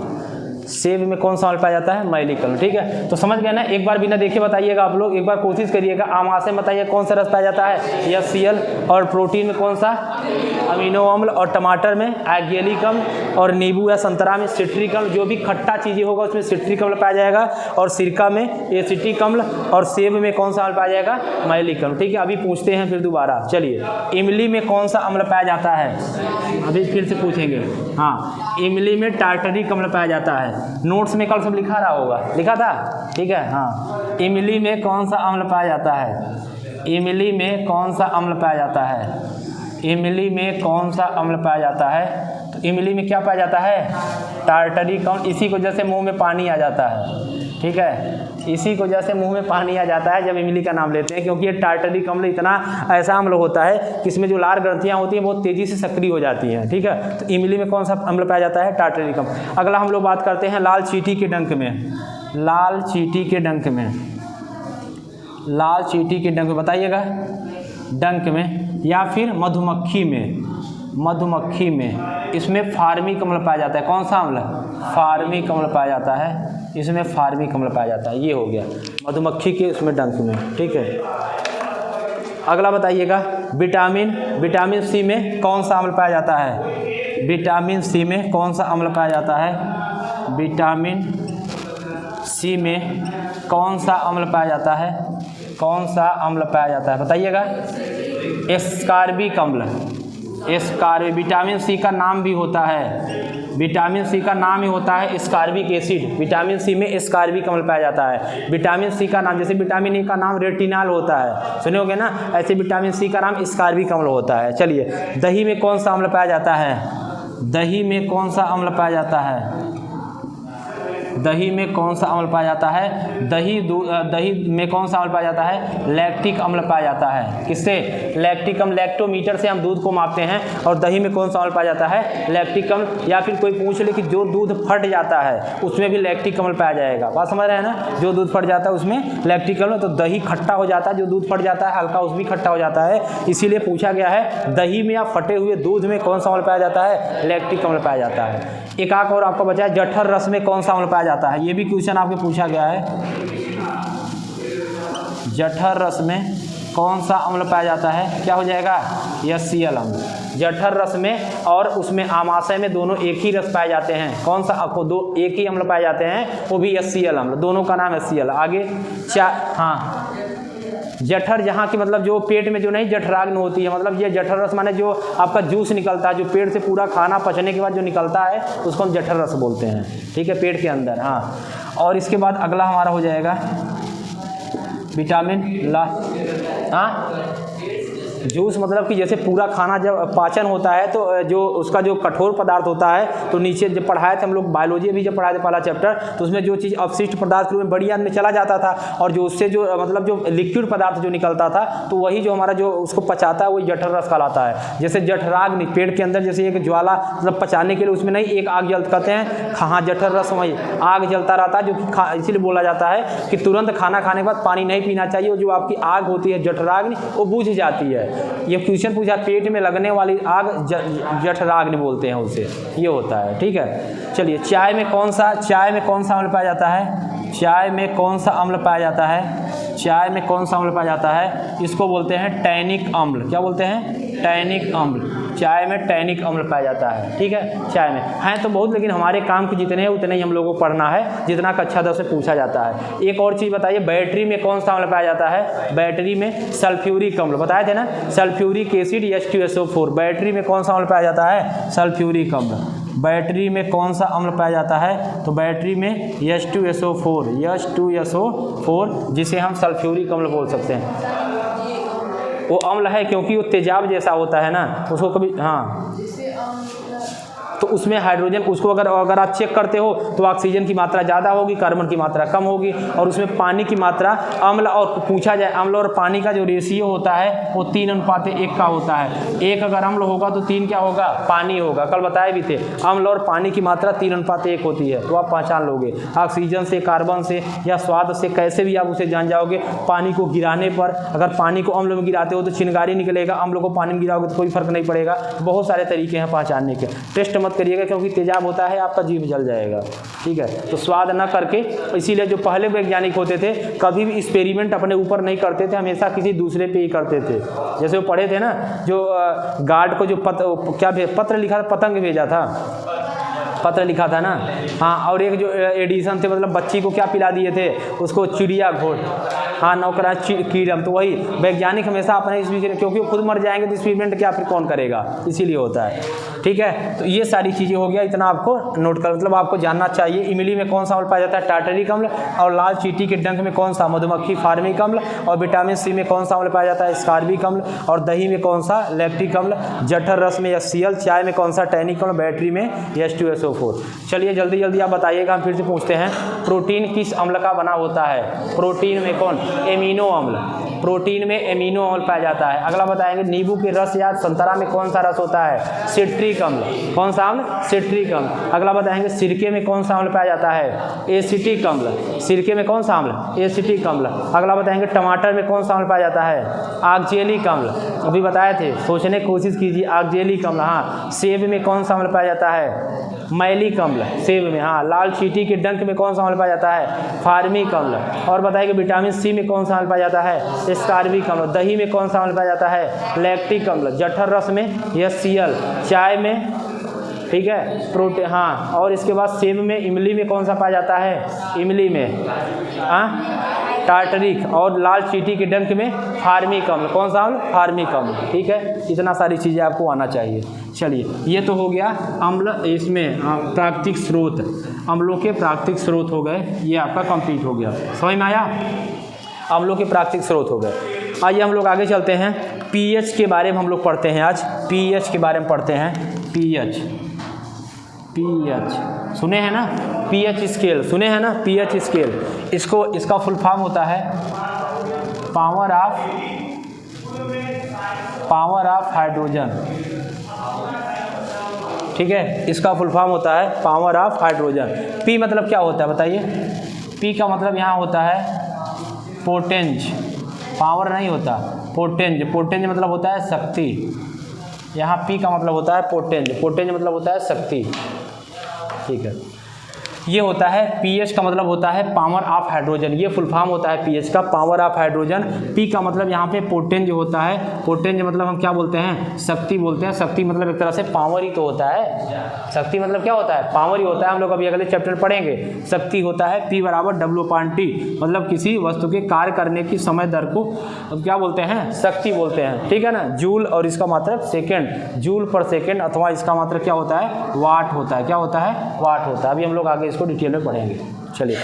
सेब में कौन सा अम्ल पाया जाता है? मैलिक अम्ल। ठीक है, तो समझ गए ना? एक बार बिना देखे बताइएगा आप लोग, एक बार कोशिश करिएगा। आमाशय में बताइए कौन सा रस पाया जाता है? HCl। और प्रोटीन में कौन सा? अमीनो अम्ल। और टमाटर में ऑक्जेलिक अम्ल। और नींबू या संतरा में सिट्रिक अम्ल। जो भी खट्टा चीज़ें होगा उसमें सिट्रिक अम्ल पाया जाएगा। और सिरका में एसिटिक अम्ल। और सेब में कौन सा अम्ल पाया जाएगा? मैलिक अम्ल। ठीक है, अभी पूछते हैं फिर दोबारा। चलिए, इमली में कौन सा अम्ल पाया जाता है? अभी फिर से पूछेंगे। हाँ, इमली में टार्टरिक अम्ल पाया जाता है। नोट्स में कल सब लिखा रहा होगा, लिखा था? ठीक है, हाँ। इमली में कौन सा अम्ल पाया जाता है? इमली में कौन सा अम्ल पाया जाता है? इमली में कौन सा अम्ल पाया जाता है? तो इमली में क्या पाया जाता है? टार्टरिक अम्ल। इसी की वजह से मुंह में पानी आ जाता है। ठीक है, इसी की वजह से मुंह में पानी आ जाता है जब इमली का नाम लेते हैं, क्योंकि ये टार्टरिक अम्ल इतना ऐसा अम्ल होता है कि इसमें जो लाल ग्रंथियाँ होती हैं बहुत तेज़ी से सक्रिय हो जाती हैं। ठीक है, तो इमली में कौन सा अम्ल पाया जाता है? टार्टरिक अम्ल। अगला हम लोग बात करते हैं लाल चींटी के डंक में। लाल चींटी के डंक में, लाल चींटी के डंक में बताइएगा, डंक में या फिर मधुमक्खी में। मधुमक्खी में इसमें फार्मिक अम्ल पाया जाता है। कौन सा अम्ल? फार्मिक अम्ल पाया जाता है, इसमें फार्मिक अम्ल पाया जाता है। ये हो गया मधुमक्खी के इसमें डंक में। ठीक है, अगला बताइएगा, विटामिन सी में कौन सा अम्ल पाया जाता है? विटामिन सी में कौन सा अम्ल पाया जाता है? विटामिन सी में कौन सा अम्ल पाया जाता है? कौन सा अम्ल पाया जाता है बताइएगा? एस्कॉर्बिक अम्ल। एस्कॉर्बिक, विटामिन सी का नाम भी होता है, विटामिन सी का नाम ही होता है एस्कॉर्बिक एसिड। विटामिन सी में एस्कॉर्बिक अम्ल पाया जाता है। विटामिन सी का नाम, जैसे विटामिन ई का नाम रेटिनॉल होता है, सुने होगे ना, ऐसे विटामिन सी का नाम एस्कॉर्बिक अम्ल होता है। चलिए, दही में कौन सा अम्ल पाया जाता है? दही में कौन सा अम्ल पाया जाता है? दही में कौन सा अम्ल पाया जाता है? दही में कौन सा अम्ल पाया जाता है? लैक्टिक अम्ल पाया जाता है। किससे? लैक्टिक अम्ल। लैक्टोमीटर से हम दूध को मापते हैं, और दही में कौन सा अम्ल पाया जाता है? लैक्टिक अम्ल। या फिर कोई पूछ ले कि जो दूध फट जाता है उसमें भी लैक्टिक अम्ल पाया जाएगा। बात समझ रहे हैं ना? जो दूध फट जाता है उसमें लैक्टिक अम्ल। तो दही खट्टा हो जाता है, जो दूध फट जाता है हल्का, उसमें भी खट्टा हो जाता है। इसीलिए पूछा गया है दही में या फटे हुए दूध में कौन सा अम्ल पाया जाता है? लैक्टिक अम्ल पाया जाता है। एक आंख और आपको बचा है, जठर रस में कौन सा अम्ल पाया जाता है? ये भी क्वेश्चन आपके पूछा गया है। जठर रस में कौन सा अम्ल पाया जाता है? क्या हो जाएगा? HCl अम्ल। जठर रस में और उसमें आमाशय में दोनों एक ही रस पाए जाते हैं। कौन सा? आपको दो एक ही अम्ल पाए जाते हैं, वो भी HCl अम्ल। दोनों का नाम HCl। आगे हाँ, जठर जहाँ की मतलब जो पेट में जो नहीं जठराग्नि होती है, मतलब ये जठर रस माने जो आपका जूस निकलता है, जो पेट से पूरा खाना पचने के बाद जो निकलता है उसको हम जठर रस बोलते हैं। ठीक है, पेट के अंदर। हाँ, और इसके बाद अगला हमारा हो जाएगा विटामिन जूस, मतलब कि जैसे पूरा खाना जब पाचन होता है तो जो उसका जो कठोर पदार्थ होता है, तो नीचे जब पढ़ाए थे हम लोग बायोलॉजी भी जब पढ़ाए थे पहला चैप्टर, तो उसमें जो चीज़ अवशिष्ट पदार्थ के रूप में बड़ी आंत में चला जाता था, और जो उससे जो मतलब जो लिक्विड पदार्थ जो निकलता था, तो वही जो हमारा जो उसको पचाता है वही जठर रस कहलाता है। जैसे जठराग्नि, पेट के अंदर जैसे एक ज्वाला, मतलब पचाने के लिए उसमें नहीं एक आग जलता कहते हैं, हाँ जठर रस, वही आग जलता रहता है, जो कि इसीलिए बोला जाता है कि तुरंत खाना खाने के बाद पानी नहीं पीना चाहिए, जो आपकी आग होती है जठराग्नि वो बुझ जाती है। ये क्वेश्चन पूछा, पेट में लगने वाली आग जठराग्नि बोलते हैं उसे, ये होता है। ठीक है, चलिए, चाय में कौन सा अम्ल पाया जाता है? चाय में कौन सा अम्ल पाया जाता है? चाय में कौन सा अम्ल पाया जाता है? इसको बोलते हैं टैनिक अम्ल। क्या बोलते हैं? टैनिक अम्ल। चाय में टैनिक अम्ल पाया जाता है। ठीक है, चाय में हैं तो बहुत, लेकिन हमारे काम के जितने हैं उतने ही हम लोगों को पढ़ना है, जितना कक्षा 10 से पूछा जाता है। एक और चीज़ बताइए, बैटरी में कौन सा अम्ल पाया जाता है? बैटरी में सल्फ्यूरिक अम्ल। बताए थे ना, सल्फ्यूरिक एसिड H2SO4। बैटरी में कौन सा अम्ल पाया जाता है? सल्फ्यूरिक अम्ल। बैटरी में कौन सा अम्ल पाया जाता है? तो बैटरी में H2SO4, जिसे हम सल्फ्यूरिक अम्ल बोल सकते हैं। वो अम्ल है क्योंकि वो तेजाब जैसा होता है ना, उसको कभी तो उसमें हाइड्रोजन, उसको अगर आप चेक करते हो तो ऑक्सीजन की मात्रा ज़्यादा होगी, कार्बन की मात्रा कम होगी, और उसमें पानी की मात्रा अम्ल, और पूछा जाए अम्ल और पानी का जो रेशियो होता है वो 3:1 का होता है। 1 अगर अम्ल होगा तो 3 क्या होगा? पानी होगा। कल बताए भी थे, अम्ल और पानी की मात्रा 3:1 होती है, तो आप पहचान लोगे। ऑक्सीजन से, कार्बन से या स्वाद से, कैसे भी आप उसे जान जाओगे। पानी को गिराने पर, अगर पानी को अम्ल में गिराते हो तो चिनगारी निकलेगा, अम्ल को पानी में गिराओगे तो कोई फर्क नहीं पड़ेगा। बहुत सारे तरीके हैं पहचानने के, टेस्ट मत करिएगा क्योंकि तेजाब होता है, आपका जीभ जल जाएगा। ठीक है, तो स्वाद न करके, इसीलिए जो पहले वैज्ञानिक होते थे कभी भी एक्सपेरिमेंट अपने ऊपर नहीं करते थे, हमेशा किसी दूसरे पे ही करते थे। जैसे वो पढ़े थे ना, जो गार्ड को जो पत्र लिखा था, पतंग भेजा था, पत्र लिखा था ना, हाँ, और एक जो एडिशन थे, मतलब बच्ची को क्या पिला दिए थे, उसको चिड़िया घोट, हाँ, नौकरा कीड़म। तो वही वैज्ञानिक हमेशा अपने एक्सपेरिमेंट, क्योंकि वो खुद मर जाएंगे तो एक्सपेरिमेंट क्या फिर कौन करेगा, इसीलिए होता है। ठीक है, तो ये सारी चीज़ें हो गया, इतना आपको नोट कर, मतलब आपको जानना चाहिए। इमली में कौन सा अम्ल पाया जाता है? टार्टरिक अम्ल। और लाल चींटी के डंक में कौन सा? मधुमक्खी फार्मिक अम्ल। और विटामिन सी में कौन सा अम्ल पाया जाता है? स्कार्बिक अम्ल। और दही में कौन सा? लैक्टिक अम्ल। जठर रस में HCl। चाय में कौन सा? टैनिक अम्ल। बैटरी में H2SO4। चलिए जल्दी जल्दी आप बताइएगा, हम फिर से पूछते हैं, प्रोटीन किस अम्ल का बना होता है? प्रोटीन में कौन? एमिनो अम्ल। प्रोटीन में एमिनो अम्ल पाया जाता है। अगला बताएंगे, नींबू के रस या संतरा में कौन सा रस होता है? सिट्रिक अम्ल। कौन सा अम्ल? सिट्रिक अम्ल। अगला बताएंगे, सिरके में कौन सा अम्ल पाया जाता है? एसिटिक अम्ल। सिरके में कौन सा अम्ल? एसिटिक अम्ल। अगला बताएंगे, टमाटर में कौन सा अम्ल पाया जाता है? ऑक्जेलिक अम्ल। अभी बताए थे, सोचने की कोशिश कीजिए, ऑक्जेलिक अम्ल। हाँ, सेब में कौन सा अम्ल पाया जाता है? मैलिक अम्ल। सेब में। हाँ, लाल चींटी के डंक में कौन सा अम्ल पाया जाता है? फार्मिक अम्ल। और बताइए, विटामिन सी में कौन सा अम्ल पाया जाता है? स्कार्बिक अम्ल। दही में कौन सा अम्ल पाया जाता है? लैक्टिक अम्ल। जठर रस में HCl। चाय में ठीक है, प्रोटीन। हाँ, और इसके बाद सेब में, इमली में कौन सा पाया जाता है? इमली में टार्टरिक, और लाल चींटी के डंक में फार्मिक अम्ल। कौन सा अम्ल? फार्मिक अम्ल। ठीक है, इतना सारी चीज़ें आपको आना चाहिए। चलिए, ये तो हो गया अम्ल, इसमें प्राकृतिक स्रोत, अम्लों के प्राकृतिक स्रोत हो गए, ये आपका कंप्लीट हो गया। समझ में आया? अम्लों के प्राकृतिक स्रोत हो गए। आइए हम लोग आगे चलते हैं, पीएच के बारे में हम लोग पढ़ते हैं। आज पीएच के बारे में पढ़ते हैं। पीएच सुने हैं ना? पीएच स्केल सुने हैं ना? पीएच स्केल, इसका फुल फॉर्म होता है पावर ऑफ हाइड्रोजन। ठीक है, इसका फुल फॉर्म होता है पावर ऑफ हाइड्रोजन। पी मतलब क्या होता है बताइए? पी का मतलब यहाँ होता है पोटेंज, पावर नहीं होता, पोटेंज। पोटेंज मतलब होता है शक्ति। यहाँ पी का मतलब होता है पोटेंज, पोटेंज मतलब होता है शक्ति। ठीक है, ये होता है पीएच का मतलब होता है पावर ऑफ हाइड्रोजन। ये फुल फॉर्म होता है पीएच का, पावर ऑफ हाइड्रोजन। पी का मतलब यहाँ पे पोटेंज होता है। पोटेंज मतलब हम क्या बोलते हैं? शक्ति बोलते हैं। शक्ति मतलब एक तरह से पावर ही तो होता है। शक्ति मतलब क्या होता है? पावर ही होता है। हम लोग अभी अगले चैप्टर पढ़ेंगे। शक्ति होता है P बराबर W/T, मतलब किसी वस्तु के कार्य करने की समय दर को क्या बोलते हैं? शक्ति बोलते हैं। ठीक है ना? जूल, और इसका मात्रक सेकेंड, जूल पर सेकेंड, अथवा इसका मात्रक क्या होता है? वाट होता है। क्या होता है? वाट होता है। अभी हम लोग आगे इसको डिटेल में पढ़ेंगे। चलिए,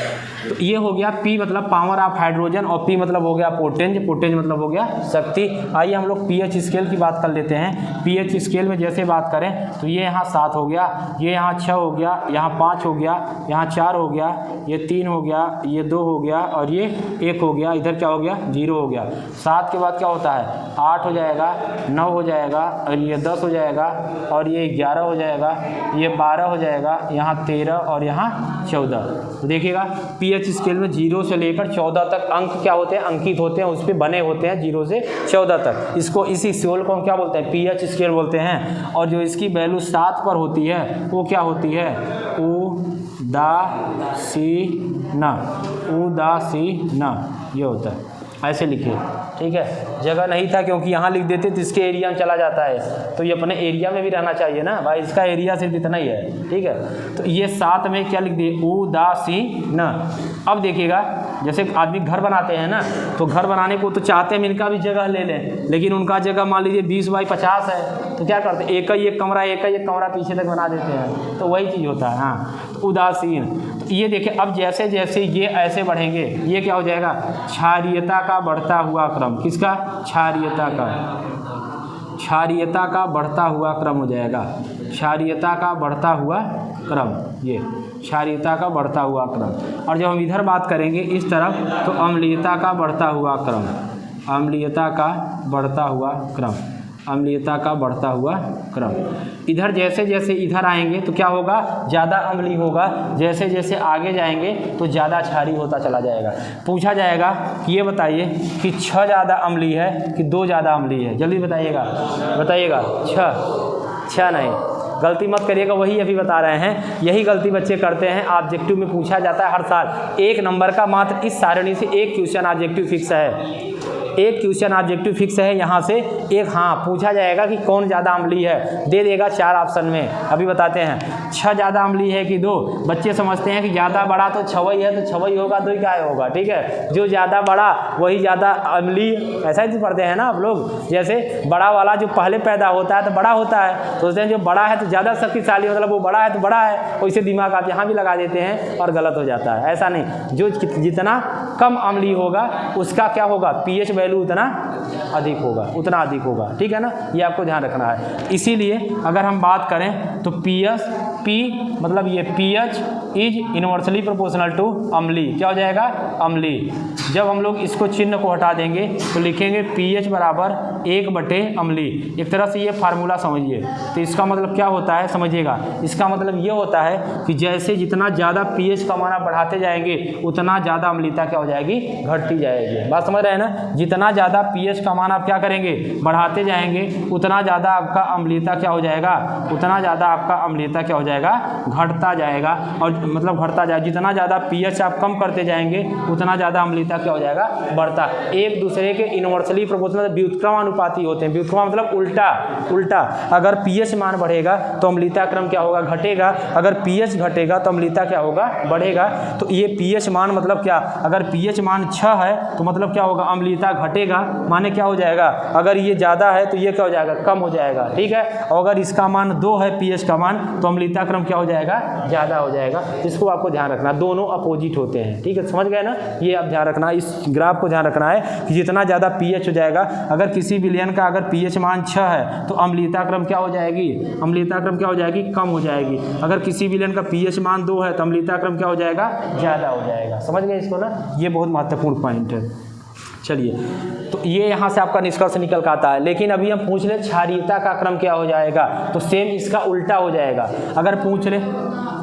तो ये हो गया P मतलब पावर ऑफ हाइड्रोजन, और P मतलब हो गया पोटेंज, पोटेंज मतलब हो गया शक्ति। आइए हम लोग पीएच स्केल की बात कर लेते हैं। पीएच स्केल में जैसे बात करें तो ये यहाँ 7 हो गया, ये यहाँ 6 हो गया, यहाँ 5 हो गया, यहाँ 4 हो गया, ये 3 हो गया, ये 2 हो गया, और ये 1 हो गया। इधर क्या हो गया? 0 हो गया। 7 के बाद क्या होता है? 8 हो जाएगा, 9 हो जाएगा, और ये 10 हो जाएगा, और ये 11 हो जाएगा, ये 12 हो जाएगा, यहाँ 13 और यहाँ 14। तो देखिएगा पीएच स्केल में 0 से लेकर 14 तक अंक क्या होते हैं? अंकित होते हैं, उस पर बने होते हैं 0 से 14 तक। इसको, इसी स्केल को हम क्या बोलते हैं? पीएच स्केल बोलते हैं। और जो इसकी वैल्यू 7 पर होती है वो क्या होती है? उदासीन, ये होता है। ऐसे लिखिए, ठीक है? जगह नहीं था क्योंकि यहाँ लिख देते तो इसके एरिया में चला जाता है, तो ये अपने एरिया में भी रहना चाहिए ना भाई। इसका एरिया सिर्फ इतना ही है। ठीक है, तो ये 7 में क्या लिख दिए? उदासीन। अब देखिएगा, जैसे आदमी घर बनाते हैं ना, तो घर बनाने को तो चाहते हैं इनका भी जगह ले लें, लेकिन उनका जगह मान लीजिए 20x50 है, तो क्या करते हैं? एक ही एक कमरा पीछे तक बना देते हैं। तो वही चीज़ होता है। हाँ, तो उदासीन। तो ये देखिए, अब जैसे जैसे ये ऐसे बढ़ेंगे, ये क्या हो जाएगा? क्षारीयता का बढ़ता हुआ क्रम। किसका? क्षारीयता का बढ़ता हुआ क्रम हो जाएगा। क्षारीयता का बढ़ता हुआ क्रम, ये क्षारीयता का बढ़ता हुआ क्रम। और जब हम इधर बात करेंगे इस तरफ, तो अम्लीयता का बढ़ता हुआ क्रम, अम्लीयता का बढ़ता हुआ क्रम, अम्लीयता का बढ़ता हुआ क्रम। इधर जैसे जैसे इधर आएंगे तो क्या होगा? ज़्यादा अम्ली होगा। जैसे जैसे आगे जाएंगे तो ज़्यादा क्षारीय होता चला जाएगा। पूछा जाएगा कि ये बताइए कि 6 ज़्यादा अम्ली है कि 2 ज़्यादा अम्ली है? जल्दी बताइएगा, बताइएगा। 6 नहीं, गलती मत करिएगा, वही अभी बता रहे हैं। यही गलती बच्चे करते हैं। ऑब्जेक्टिव में पूछा जाता है हर साल 1 नंबर का, मात्र इस सारणी से 1 क्वेश्चन ऑब्जेक्टिव फिक्स है। 1 क्वेश्चन ऑब्जेक्टिव फिक्स है यहाँ से एक। हाँ, पूछा जाएगा कि कौन ज़्यादा अम्ली है, दे देगा 4 ऑप्शन में। अभी बताते हैं, 6 ज़्यादा अम्ली है कि 2। बच्चे समझते हैं कि ज़्यादा बड़ा तो 6 ही है, तो 6 ही होगा, 2 क्या होगा? ठीक है, जो ज़्यादा बड़ा वही ज़्यादा अम्ली। ऐसा ही तो पढ़ते हैं ना आप लोग। जैसे बड़ा वाला जो पहले पैदा होता है तो बड़ा होता है, सोचते हैं जो बड़ा है तो ज़्यादा शक्तिशाली, मतलब वो बड़ा है तो बड़ा है, वैसे दिमाग आप यहाँ भी लगा देते हैं और गलत हो जाता है। ऐसा नहीं, जो जितना कम अम्ली होगा उसका क्या होगा? पीएच वैल्यू उतना अधिक होगा, उतना अधिक होगा। ठीक है ना? ये आपको ध्यान रखना है। इसीलिए अगर हम बात करें तो P मतलब ये pH is inversely proportional to अम्ली। क्या हो जाएगा? अम्ली। जब हम लोग इसको चिन्ह को हटा देंगे तो लिखेंगे pH बराबर 1/अम्ली। एक तरह से ये फार्मूला समझिए। तो इसका मतलब क्या होता है समझिएगा। इसका मतलब ये होता है कि जैसे जितना ज़्यादा pH का मान आप बढ़ाते जाएंगे उतना ज़्यादा अम्लीता क्या हो जाएगी? घटती जाएगी। बात समझ रहे हैं ना? जितना ज़्यादा pH का मान आप क्या करेंगे? बढ़ाते जाएंगे, उतना ज़्यादा आपका अम्लीता क्या हो जाएगा? उतना ज़्यादा आपका अम्लीता क्या हो जाएगा? जाएगा, घटता जाएगा। और मतलब घटता जाएगा, जितना ज़्यादा pH आप कम करते जाएंगे उतना ज़्यादा अम्लीयता क्या हो जाएगा, बढ़ता। एक दूसरे के इनवर्सली प्रोपोर्शनल व्युत्क्रमानुपाती होते हैं। व्युत्क्रम मतलब उल्टा उल्टा। अगर pH मान बढ़ेगा तो अम्लीयता क्रम क्या होगा, घटेगा। अगर pH घटेगा तो अम्लीयता क्या होगा, बढ़ेगा। तो ये pH मान मतलब क्या, अगर pH मान 6 है तो मतलब क्या होगा, अम्लीयता घटेगा, माने क्या हो जाएगा, अगर ये ज़्यादा है तो ये क्या हो जाएगा, कम हो जाएगा। ठीक है। और अगर इसका मान 2 है pH का मान, तो अम्लीयता क्रम क्या हो जाएगा, ज़्यादा हो जाएगा। इसको आपको ध्यान रखना, दोनों अपोजिट होते हैं। ठीक है, समझ गए ना। ये आप ध्यान रखना, इस ग्राफ को ध्यान रखना है कि जितना ज़्यादा pH हो जाएगा, अगर किसी विलयन का अगर pH मान 6 है तो अम्लीयता क्रम क्या हो जाएगी, अम्लीयता क्रम क्या हो जाएगी, कम हो जाएगी। अगर किसी विलयन का pH मान 2 है तो अम्लीयता क्रम क्या हो जाएगा, ज़्यादा हो जाएगा। समझ गए इसको ना, ये बहुत महत्वपूर्ण पॉइंट है। चलिए, तो ये यहाँ से आपका निष्कर्ष निकल कर आता है। लेकिन अभी हम पूछ ले क्षारीयता का क्रम क्या हो जाएगा, तो सेम इसका उल्टा हो जाएगा। अगर पूछ ले,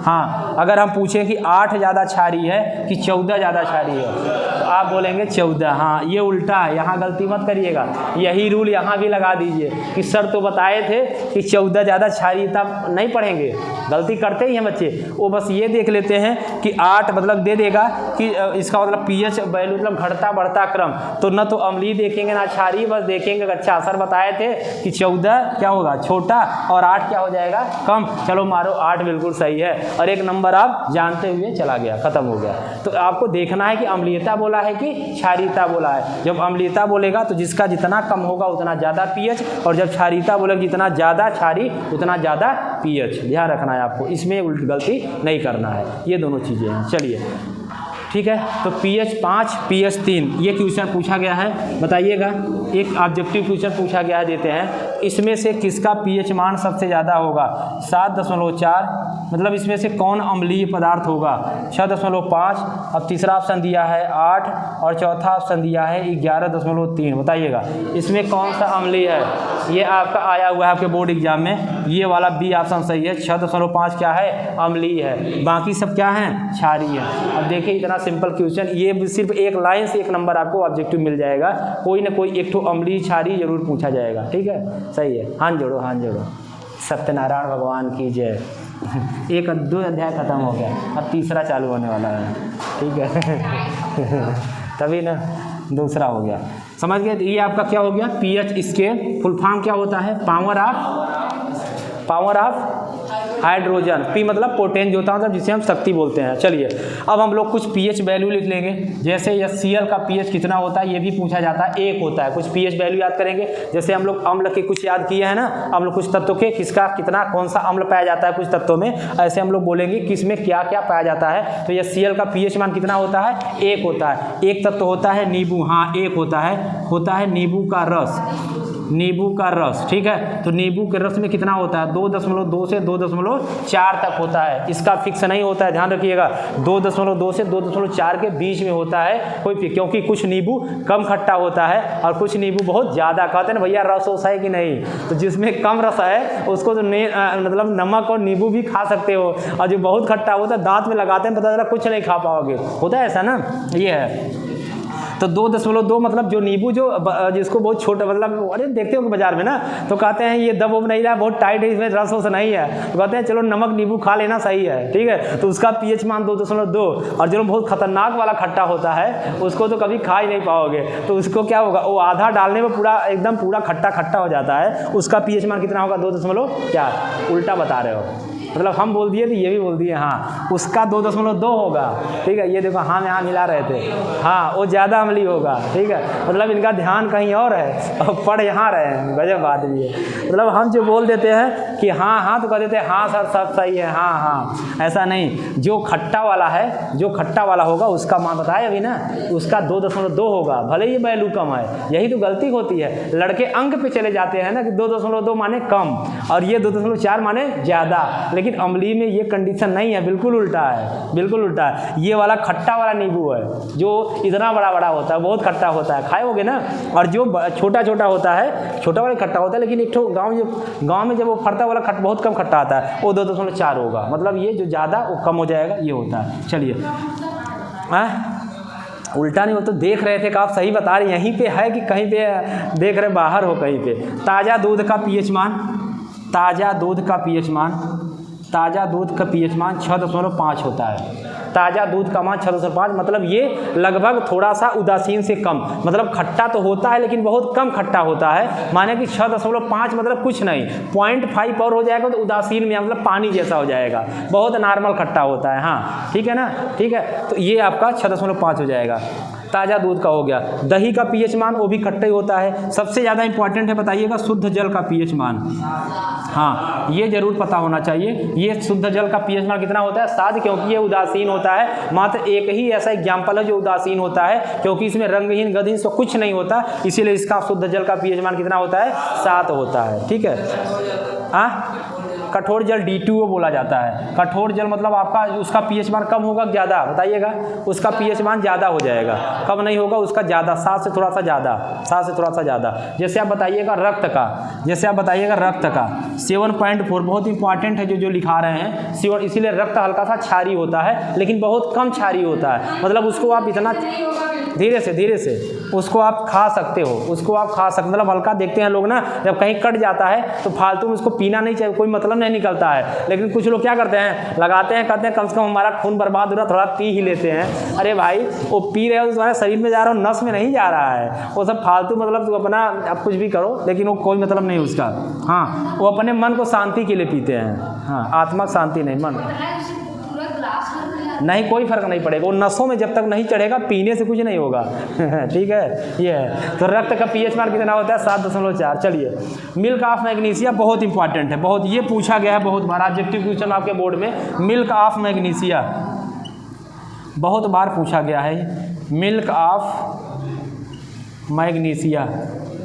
हाँ, अगर हम पूछें कि 8 ज़्यादा क्षारीय है कि 14 ज़्यादा क्षारीय है, तो आप बोलेंगे 14। हाँ, ये उल्टा है, यहाँ गलती मत करिएगा। यही रूल यहाँ भी लगा दीजिए कि सर तो बताए थे कि 14 ज़्यादा क्षारीयता, नहीं पढ़ेंगे, गलती करते ही हैं बच्चे। वो बस ये देख लेते हैं कि 8 मतलब दे देगा कि इसका मतलब pH वैल्यू मतलब घटता बढ़ता क्रम, तो न तो अम्लीय देखेंगे ना क्षारीय, बस देखेंगे अच्छा सर बताए थे कि 14 क्या होगा, छोटा, और 8 क्या हो जाएगा, कम। चलो मारो 8 बिल्कुल सही है, और एक नंबर आप जानते हुए चला गया, खत्म हो गया। तो आपको देखना है कि अम्लीयता बोला है कि क्षारीयता बोला है। जब अम्लीयता बोलेगा तो जिसका जितना कम होगा उतना ज़्यादा pH, और जब क्षारीयता बोलेगा जितना ज़्यादा क्षारीय उतना ज़्यादा pH। ध्यान रखना है आपको, इसमें गलती नहीं करना है। ये दोनों चीज़ें हैं। चलिए ठीक है, तो pH 5 pH 3 ये क्वेश्चन पूछा गया है, बताइएगा। एक ऑब्जेक्टिव क्वेश्चन पूछा गया है, देते हैं इसमें से किसका pH मान सबसे ज़्यादा होगा, 7.4, मतलब इसमें से कौन अम्लीय पदार्थ होगा, 6.5। अब तीसरा ऑप्शन दिया है 8, और चौथा ऑप्शन दिया है 11.3। बताइएगा इसमें कौन सा अम्लीय है। ये आपका आया हुआ है आपके बोर्ड एग्जाम में, ये वाला बी ऑप्शन सही है। 6.5 क्या है, अम्लीय है, बाकी सब क्या है, क्षारीय है। अब देखिए इतना सिंपल क्वेश्चन, ये सिर्फ एक लाइन से 1 नंबर आपको ऑब्जेक्टिव मिल जाएगा। कोई ना कोई एक तो अम्लीय क्षारीय जरूर पूछा जाएगा। ठीक है, सही है। हाथ जोड़ो, हाथ जोड़ो। सत्यनारायण भगवान की जय। 1-2 अध्याय खत्म हो गया, अब तीसरा चालू होने वाला है। ठीक है तभी ना दूसरा हो गया, समझ गए। ये आपका क्या हो गया, pH स्केल। फुल फॉर्म क्या होता है, पावर ऑफ हाइड्रोजन। P मतलब पोटेंज होता है, मतलब जिसे हम शक्ति बोलते हैं। चलिए अब हम लोग कुछ pH वैल्यू लिख लेंगे। जैसे HCl का pH कितना होता है ये भी पूछा जाता है, 1 होता है। कुछ pH वैल्यू याद करेंगे, जैसे हम लोग अम्ल के कुछ याद किए हैं ना, हम लोग कुछ तत्वों के किसका कितना कौन सा अम्ल पाया जाता है कुछ तत्वों में, ऐसे हम लोग बोलेंगे किस में क्या क्या पाया जाता है। तो HCl का pH मान कितना होता है, 1 होता है। एक तत्व होता है नींबू, हाँ 1 होता है नींबू का रस, नींबू का रस। ठीक है, तो नींबू के रस में कितना होता है, 2.2 से 2.4 तक होता है। इसका फिक्स नहीं होता है, ध्यान रखिएगा। 2.2 से 2.4 के बीच में होता है कोई, क्योंकि कुछ नींबू कम खट्टा होता है और कुछ नींबू बहुत ज़्यादा। कहते हैं ना भैया रस वस है कि नहीं, तो जिसमें कम रस है उसको तो मतलब नमक और नींबू भी खा सकते हो, और जो बहुत खट्टा होता है दांत में लगाते हैं पता चला कुछ नहीं खा पाओगे, होता है ऐसा ना। ये है तो 2.2 मतलब जो नींबू जो जिसको बहुत छोटा, मतलब अरे देखते हो बाजार में ना, तो कहते हैं ये दब नहीं रहा, बहुत टाइट है, इसमें रस वस नहीं है, तो कहते हैं चलो नमक नींबू खा लेना सही है। ठीक है, तो उसका pH मान 2.2। और जो बहुत खतरनाक वाला खट्टा होता है उसको तो कभी खा ही नहीं पाओगे, तो उसको क्या होगा, वो आधा डालने में पूरा एकदम पूरा खट्टा खट्टा हो जाता है। उसका pH मान कितना होगा, 2.4। उल्टा बता रहे हो, मतलब हम बोल दिए तो ये भी बोल दिए, हाँ उसका 2.2 होगा। ठीक है, ये देखो हाँ में हाँ मिला रहे थे, हाँ वो ज़्यादा अम्लीय होगा। ठीक है, मतलब इनका ध्यान कहीं और है और पढ़ यहाँ रहे हैं, गजब बात भी है। मतलब हम जो बोल देते हैं कि हाँ हाँ तो कह देते हैं हाँ सर सब सही है, हाँ हाँ, ऐसा नहीं। जो खट्टा वाला है, जो खट्टा वाला होगा उसका मान बताए अभी ना, उसका 2.2 होगा, भले ही वैल्यू कम है। यही तो गलती होती है, लड़के अंक पे चले जाते हैं ना कि 2.2 माने कम और ये 2.4 माने ज़्यादा, लेकिन अम्लीय में ये कंडीशन नहीं है, बिल्कुल उल्टा है, बिल्कुल उल्टा है। ये वाला खट्टा वाला नींबू है जो इतना बड़ा बड़ा होता है, बहुत खट्टा होता है, खाए होगे ना। और जो छोटा छोटा होता है, छोटा वाला खट्टा होता है, लेकिन एक तो गाँव में जब वो फरता वाला बहुत कम खट्टा आता है, वो 2.4 होगा। मतलब ये जो ज़्यादा वो कम हो जाएगा, ये होता है। चलिए उल्टा नहीं हो तो देख रहे थे कि आप सही बता रहे, यहीं पे है कि कहीं पे देख रहे बाहर हो कहीं पे। ताज़ा दूध का pH मान, ताज़ा दूध का pH मान ताज़ा दूध का पीएच मान 6.5 होता है। ताज़ा दूध का मान 6.5 मतलब ये लगभग थोड़ा सा उदासीन से कम, मतलब खट्टा तो होता है लेकिन बहुत कम खट्टा होता है। माने कि 6.5 मतलब कुछ नहीं, 0.5 और हो जाएगा तो उदासीन में मतलब पानी जैसा हो जाएगा, बहुत नॉर्मल खट्टा होता है। हाँ ठीक है ना, ठीक है, तो ये आपका 6.5 हो जाएगा। ताज़ा दूध का हो गया। दही का पीएच मान वो भी खट्टा ही होता है। सबसे ज़्यादा इंपॉर्टेंट है बताइएगा शुद्ध जल का पीएच मान। हाँ ये जरूर पता होना चाहिए, ये शुद्ध जल का पीएच मान कितना होता है 7, क्योंकि ये उदासीन होता है। मात्र एक ही ऐसा एग्जाम्पल है जो उदासीन होता है, क्योंकि इसमें रंगहीन गंधहीन तो कुछ नहीं होता, इसीलिए इसका शुद्ध जल का पीएच मान कितना होता है 7 होता है। ठीक है। हाँ कठोर जल D2O बोला जाता है। कठोर जल मतलब आपका उसका पीएच मान कम होगा ज़्यादा, बताइएगा, उसका पीएच मान ज़्यादा हो जाएगा, कम नहीं होगा उसका ज़्यादा, 7 से थोड़ा सा ज़्यादा, 7 से थोड़ा सा ज़्यादा। जैसे आप बताइएगा रक्त का, जैसे आप बताइएगा रक्त का 7.4 बहुत इंपॉर्टेंट है जो लिखा रहे हैं 7, इसीलिए रक्त हल्का सा क्षारीय होता है लेकिन बहुत कम क्षारीय होता है, मतलब उसको आप इतना धीरे से उसको आप खा सकते हो, उसको आप खा सकते, मतलब हल्का देखते हैं लोग ना, जब कहीं कट जाता है तो फालतू में उसको पीना नहीं चाहिए, कोई मतलब नहीं निकलता है, लेकिन कुछ लोग क्या करते हैं लगाते हैं, कहते हैं कम से कम हमारा खून बर्बाद हो रहा, थोड़ा पी ही लेते हैं। अरे भाई वो पी रहे हो तो तुम्हारे शरीर में जा रहा हो, नस में नहीं जा रहा है, वो सब फालतू, मतलब तू अपना आप कुछ भी करो लेकिन वो कोई मतलब नहीं उसका। हाँ वो अपने मन को शांति के लिए पीते हैं। हाँ आत्मा शांति नहीं, मन नहीं, कोई फर्क नहीं पड़ेगा, वो नसों में जब तक नहीं चढ़ेगा पीने से कुछ नहीं होगा। ठीक है, ये है। तो रक्त का पीएच मान कितना होता है 7.4। चलिए मिल्क ऑफ मैग्नीशिया बहुत इंपॉर्टेंट है, बहुत ये पूछा गया है बहुत बार, ऑब्जेक्टिव क्वेश्चन आपके बोर्ड में मिल्क ऑफ मैग्नीशिया बहुत बार पूछा गया है। मिल्क ऑफ मैग्नीशिया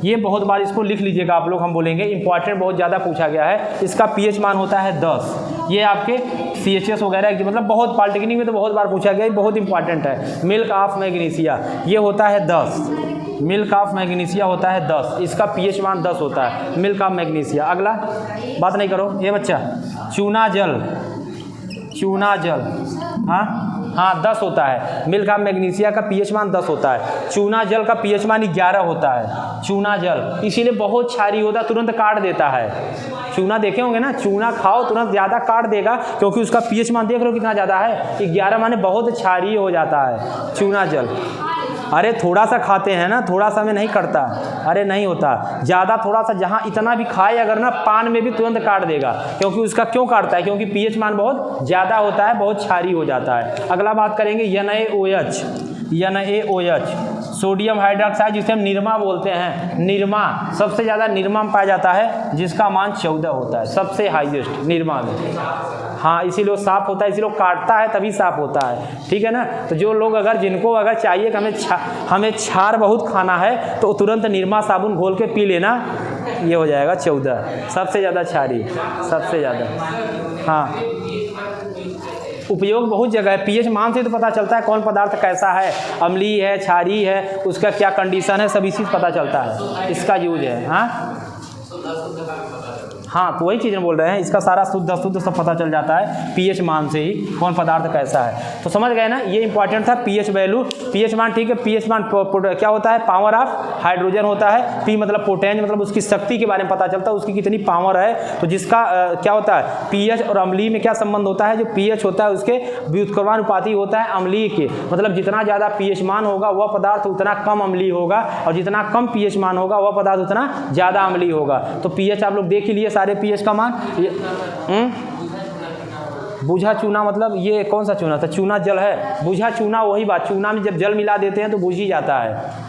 ये बहुत बार, इसको लिख लीजिएगा आप लोग, हम बोलेंगे इंपॉर्टेंट बहुत ज़्यादा पूछा गया है। इसका पीएच मान होता है 10। ये आपके CHS वगैरह मतलब बहुत पॉलिटेक्निक में तो बहुत बार पूछा गया है, बहुत इंपॉर्टेंट है। मिल्क ऑफ मैग्नीशिया ये होता है 10, मिल्क ऑफ मैग्नीशिया होता है 10, इसका पीएच मान 10 होता है मिल्क ऑफ मैग्नीशिया। अगला बात नहीं करो ये बच्चा, चूना जल, चूना जल हाँ 10 होता है। मिल्क ऑफ मैग्नीशिया का पीएच मान 10 होता है। चूना जल का पीएच मान 11 होता है। चूना जल इसीलिए बहुत क्षारीय होता है, तुरंत काट देता है। चूना देखे होंगे ना, चूना खाओ तुरंत ज़्यादा काट देगा, क्योंकि उसका पीएच मान देख लो कितना ज़्यादा है, 11 माने बहुत क्षारीय हो जाता है चूना जल। अरे थोड़ा सा खाते हैं ना, थोड़ा सा में नहीं कटता, अरे नहीं होता, ज़्यादा थोड़ा सा जहाँ इतना भी खाए अगर ना पान में भी तुरंत काट देगा, क्योंकि उसका क्यों काटता है, क्योंकि पीएच मान बहुत ज़्यादा होता है, बहुत क्षारीय हो जाता है। अगला बात करेंगे NaOH, NaOH सोडियम हाइड्रोक्साइड जिसे हम निरमा बोलते हैं। निरमा सबसे ज़्यादा निरमा में पाया जाता है, जिसका मान 14 होता है, सबसे हाईएस्ट निरमा में। हाँ इसीलिए वो साफ़ होता है, इसीलिए वो काटता है तभी साफ़ होता है। ठीक है ना, तो जो लोग अगर जिनको अगर चाहिए कि हमें क्षार बहुत खाना है तो तुरंत निरमा साबुन घोल के पी लेना, ये हो जाएगा 14, सबसे ज़्यादा क्षारी, सबसे ज़्यादा। हाँ उपयोग बहुत जगह है, पीएच मान से तो पता चलता है कौन पदार्थ कैसा है, अम्लीय है, क्षारीय है, उसका क्या कंडीशन है, सभी चीज़ पता चलता है, इसका यूज है। हाँ तो वही चीज़ें बोल रहे हैं, इसका सारा शुद्ध अशुद्ध सब पता चल जाता है पीएच मान से ही, कौन पदार्थ कैसा है। तो समझ गए ना, ये इंपॉर्टेंट था पीएच वैल्यू, पीएच मान। ठीक है, पीएच मान क्या होता है, पावर ऑफ हाइड्रोजन होता है। पी मतलब पोटेंज, मतलब उसकी शक्ति के बारे में पता चलता है, उसकी कितनी पावर है। तो जिसका क्या होता है पीएच और अम्लीय में क्या संबंध होता है, जो पीएच होता है उसके व्युत्क्रमानुपाती होता है अम्लीय के, मतलब जितना ज़्यादा पीएच मान होगा वह पदार्थ उतना कम अम्लीय होगा, और जितना कम पीएच मान होगा वह पदार्थ उतना ज़्यादा अम्लीय होगा। तो पीएच आप लोग देख ही लिए सारे पीएच का मान। बुझा चूना मतलब ये कौन सा चूना था, चूना जल है, बुझा चूना वही बात, चूना में जब जल मिला देते हैं तो बुझ ही जाता है।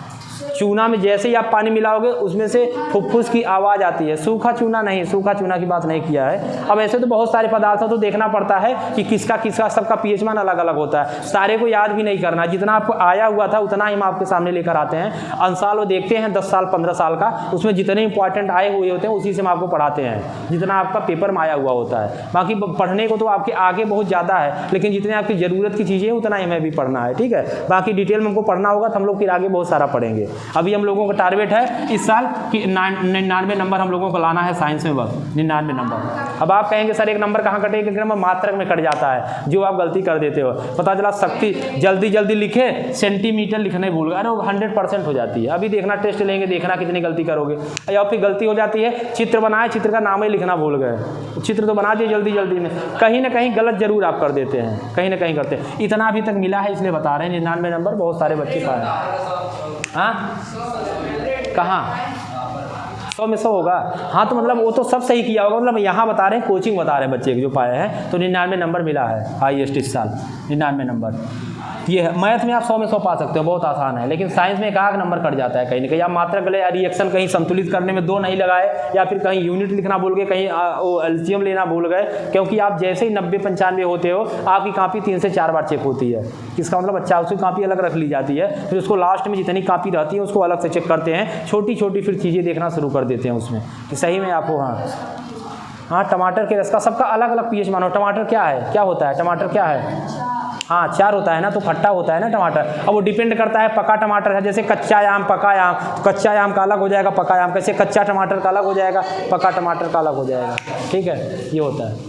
चूना में जैसे ही आप पानी मिलाओगे उसमें से फुफ्फुस की आवाज़ आती है, सूखा चूना नहीं, सूखा चूना की बात नहीं किया है। अब ऐसे तो बहुत सारे पदार्थ तो देखना पड़ता है कि किसका किसका सबका पीएच मान अलग अलग होता है, सारे को याद भी नहीं करना, जितना आपको आया हुआ था उतना ही हम आपके सामने लेकर आते हैं। अंसाल वो देखते हैं 10 साल 15 साल का, उसमें जितने इंपॉर्टेंट आए हुए होते हैं उसी से हम आपको पढ़ाते हैं, जितना आपका पेपर में आया हुआ होता है। बाकी पढ़ने को तो आपके आगे बहुत ज़्यादा है, लेकिन जितने आपकी ज़रूरत की चीज़ें हैं उतना ही हमें भी पढ़ना है। ठीक है, बाकी डिटेल में हमको पढ़ना होगा तो हम लोग फिर आगे बहुत सारा पढ़ेंगे। अभी हम लोगों का टारगेट है इस साल कि 99 नंबर हम लोगों को लाना है साइंस में, बस 99 नंबर। अब आप कहेंगे सर एक नंबर कहाँ कटेगा, एक नंबर मात्रक में कट जाता है, जो आप गलती कर देते हो। पता चला शक्ति जल्दी जल्दी लिखे, सेंटीमीटर लिखने भूल गए, अरे वो 100% हो जाती है। अभी देखना टेस्ट लेंगे, देखना कितनी गलती करोगे। या फिर गलती हो जाती है, चित्र बनाए, चित्र का नाम ही लिखना भूल गए, चित्र तो बना दिए जल्दी जल्दी में, कहीं ना कहीं गलत जरूर आप कर देते हैं, कहीं ना कहीं करते हैं। इतना अभी तक मिला है इसलिए बता रहे हैं, 99 नंबर बहुत सारे बच्चे पाए। हाँ कहाँ 100 में 100 होगा? हाँ तो मतलब वो तो सब सही किया होगा, मतलब यहाँ बता रहे हैं, कोचिंग बता रहे हैं बच्चे के जो पाए हैं, तो 99 नंबर मिला है हाईएस्ट इस साल, 99 नंबर। ये है मैथ में आप 100 में 100 पा सकते हो, बहुत आसान है, लेकिन साइंस में एक आध नंबर कट जाता है कहीं ना कहीं। आप मात्रा गले रिएक्शन कहीं संतुलित करने में 2 नहीं लगाए, या फिर कहीं यूनिट लिखना भूल गए, कहीं वो एलसीएम लेना भूल गए, क्योंकि आप जैसे ही 90-95 होते हो आपकी कापी 3 से 4 बार चेक होती है। इसका मतलब अच्छा उसकी कापी अलग रख ली जाती है, फिर उसको लास्ट में जितनी कापी रहती है उसको अलग से चेक करते हैं, छोटी छोटी फिर चीज़ें देखना शुरू कर देते हैं उसमें कि सही में आपको। हाँ टमाटर के रस का सबका अलग अलग पीएच मानो। टमाटर क्या है, क्या होता है टमाटर, क्या है? हाँ 4 होता है ना, तो खट्टा होता है ना टमाटर। अब वो डिपेंड करता है, पका टमाटर है, जैसे कच्चा आम पका आम, तो कच्चा आम का अलग हो जाएगा, पका आम कैसे, कच्चा टमाटर का अलग हो जाएगा, पका टमाटर का अलग हो जाएगा, ठीक है, ये होता है।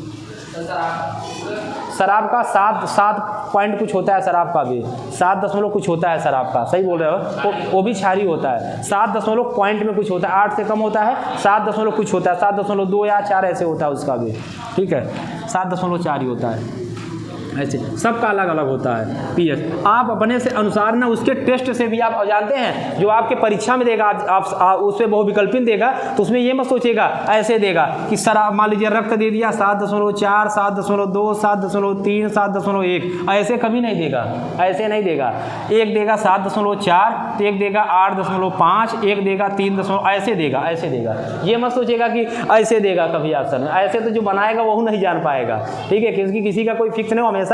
शराब का 7 पॉइंट कुछ होता है, शराब का भी 7 कुछ होता है शराब का, सही बोल रहे हो, वो भी क्षारीय होता है। 7 पॉइंट में कुछ होता है, 8 से कम होता है, 7 कुछ होता है, 7.2 या 4 ऐसे होता है उसका भी, ठीक है, 7.4 ही होता है। ऐसे सबका अलग अलग होता है पीएच। आप अपने से अनुसार ना उसके टेस्ट से भी आप जानते हैं, जो आपके परीक्षा में देगा, आप उस पर बहुविकल्पीय देगा, तो उसमें ये मत सोचेगा ऐसे देगा कि सर आप मान लीजिए रक्त दे दिया 7.4, 7.2, 7.3, 7.1, ऐसे कभी नहीं देगा, ऐसे नहीं देगा। एक देगा 7.4, तो एक देगा 8.5, एक देगा 3, ऐसे देगा, ऐसे देगा। ये मत सोचेगा कि ऐसे देगा कभी आंसर में, ऐसे तो जो बनाएगा वो नहीं जान पाएगा, ठीक है, क्योंकि किसी का कोई फिक्स नहीं हो। हमेशा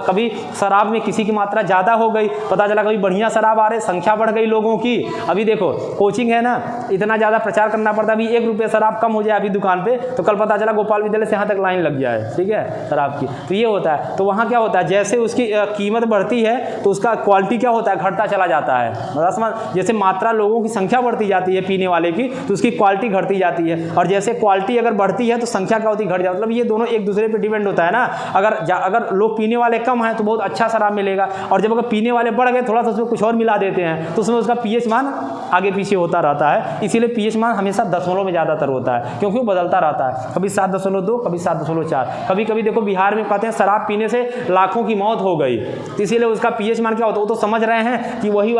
कभी शराब में किसी की मात्रा ज़्यादा हो गई, पता चला कभी बढ़िया शराब आ रहे, संख्या बढ़ गई लोगों की। अभी देखो कोचिंग है ना, इतना ज़्यादा प्रचार करना पड़ता है, अभी 1 रुपये शराब कम हो जाए अभी दुकान पे, तो कल पता चला गोपाल विद्यालय से यहाँ तक लाइन लग जाए, ठीक है, शराब की। तो ये होता है, तो वहाँ क्या होता है, जैसे उसकी कीमत बढ़ती है तो उसका क्वालिटी क्या होता है, घटता चला जाता है। मतलब जैसे मात्रा लोगों की संख्या बढ़ती जाती है पीने वाले की, तो उसकी क्वालिटी घटती जाती है, और जैसे क्वालिटी अगर बढ़ती है तो संख्या क्या होती है, घट जाती है। मतलब ये दोनों एक दूसरे पर डिपेंड होता है ना। अगर लोग पीने वाले कम हैं तो बहुत अच्छा शराब मिलेगा, और जब अगर पीने वाले बढ़ गए थोड़ा सा उसमें कुछ और मिला देते हैं तो उसमें उसका पीएच मान आगे पीछे होता रहता है। इसीलिए पीएच मान हमेशा दशमलव में ज़्यादातर होता है, क्योंकि वो बदलता रहता है, कभी 7.2, कभी 7.4। कभी कभी देखो बिहार में कहते हैं शराब पीने से लाखों की मौत हो गई, तो इसीलिए उसका पीएच मान क्या होता है, वो तो समझ रहे हैं कि वही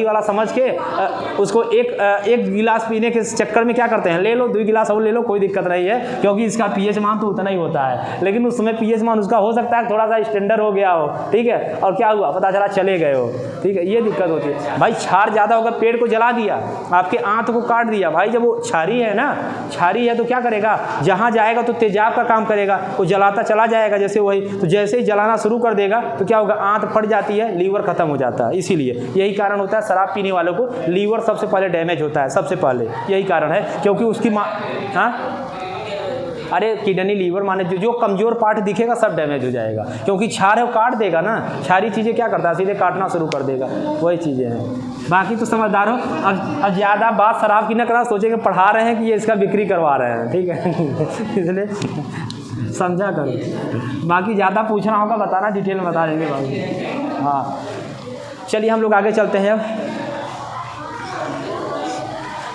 वाला समझ के उसको एक गिलास पीने के चक्कर में क्या करते हैं, ले लो 2 गिलास और ले लो, कोई दिक्कत नहीं है, क्योंकि इसका पीएच मान तो उतना ही होता है। लेकिन उस समय पीएच मान उसका हो सकता है थोड़ा सा स्टैंडर्ड हो गया हो, ठीक है, और क्या हुआ पता चला चले गए हो, ठीक है, ये दिक्कत होती है। भाई क्षार ज़्यादा होगा, पेड़ को जला दिया, आपके आंत को काट दिया, भाई जब वो क्षारी है ना, क्षारी है तो क्या करेगा, जहाँ जाएगा तो तेजाब का काम करेगा, वो जलाता चला जाएगा, जैसे वही, तो जैसे ही जलाना शुरू कर देगा तो क्या होगा, आंत फट जाती है, लीवर खत्म हो जाता है। इसीलिए यही कारण होता है शराब पीने वालों को लीवर सबसे पहले डैमेज होता है, सबसे पहले यही कारण है, क्योंकि उसकी हाँ अरे किडनी लीवर माने जो कमजोर पार्ट दिखेगा सब डैमेज हो जाएगा, क्योंकि क्षार है वो काट देगा ना, क्षारी चीज़ें क्या करता है, सीधे काटना शुरू कर देगा, वही चीज़ें हैं। बाकी तो समझदार हो। अब ज़्यादा बात शराब की न करा, सोचेंगे पढ़ा रहे हैं कि ये इसका बिक्री करवा रहे हैं, ठीक है इसलिए समझा करो। बाकी ज़्यादा पूछना होगा बताना, डिटेल में बता देंगे बाकी। हाँ चलिए हम लोग आगे चलते हैं। अब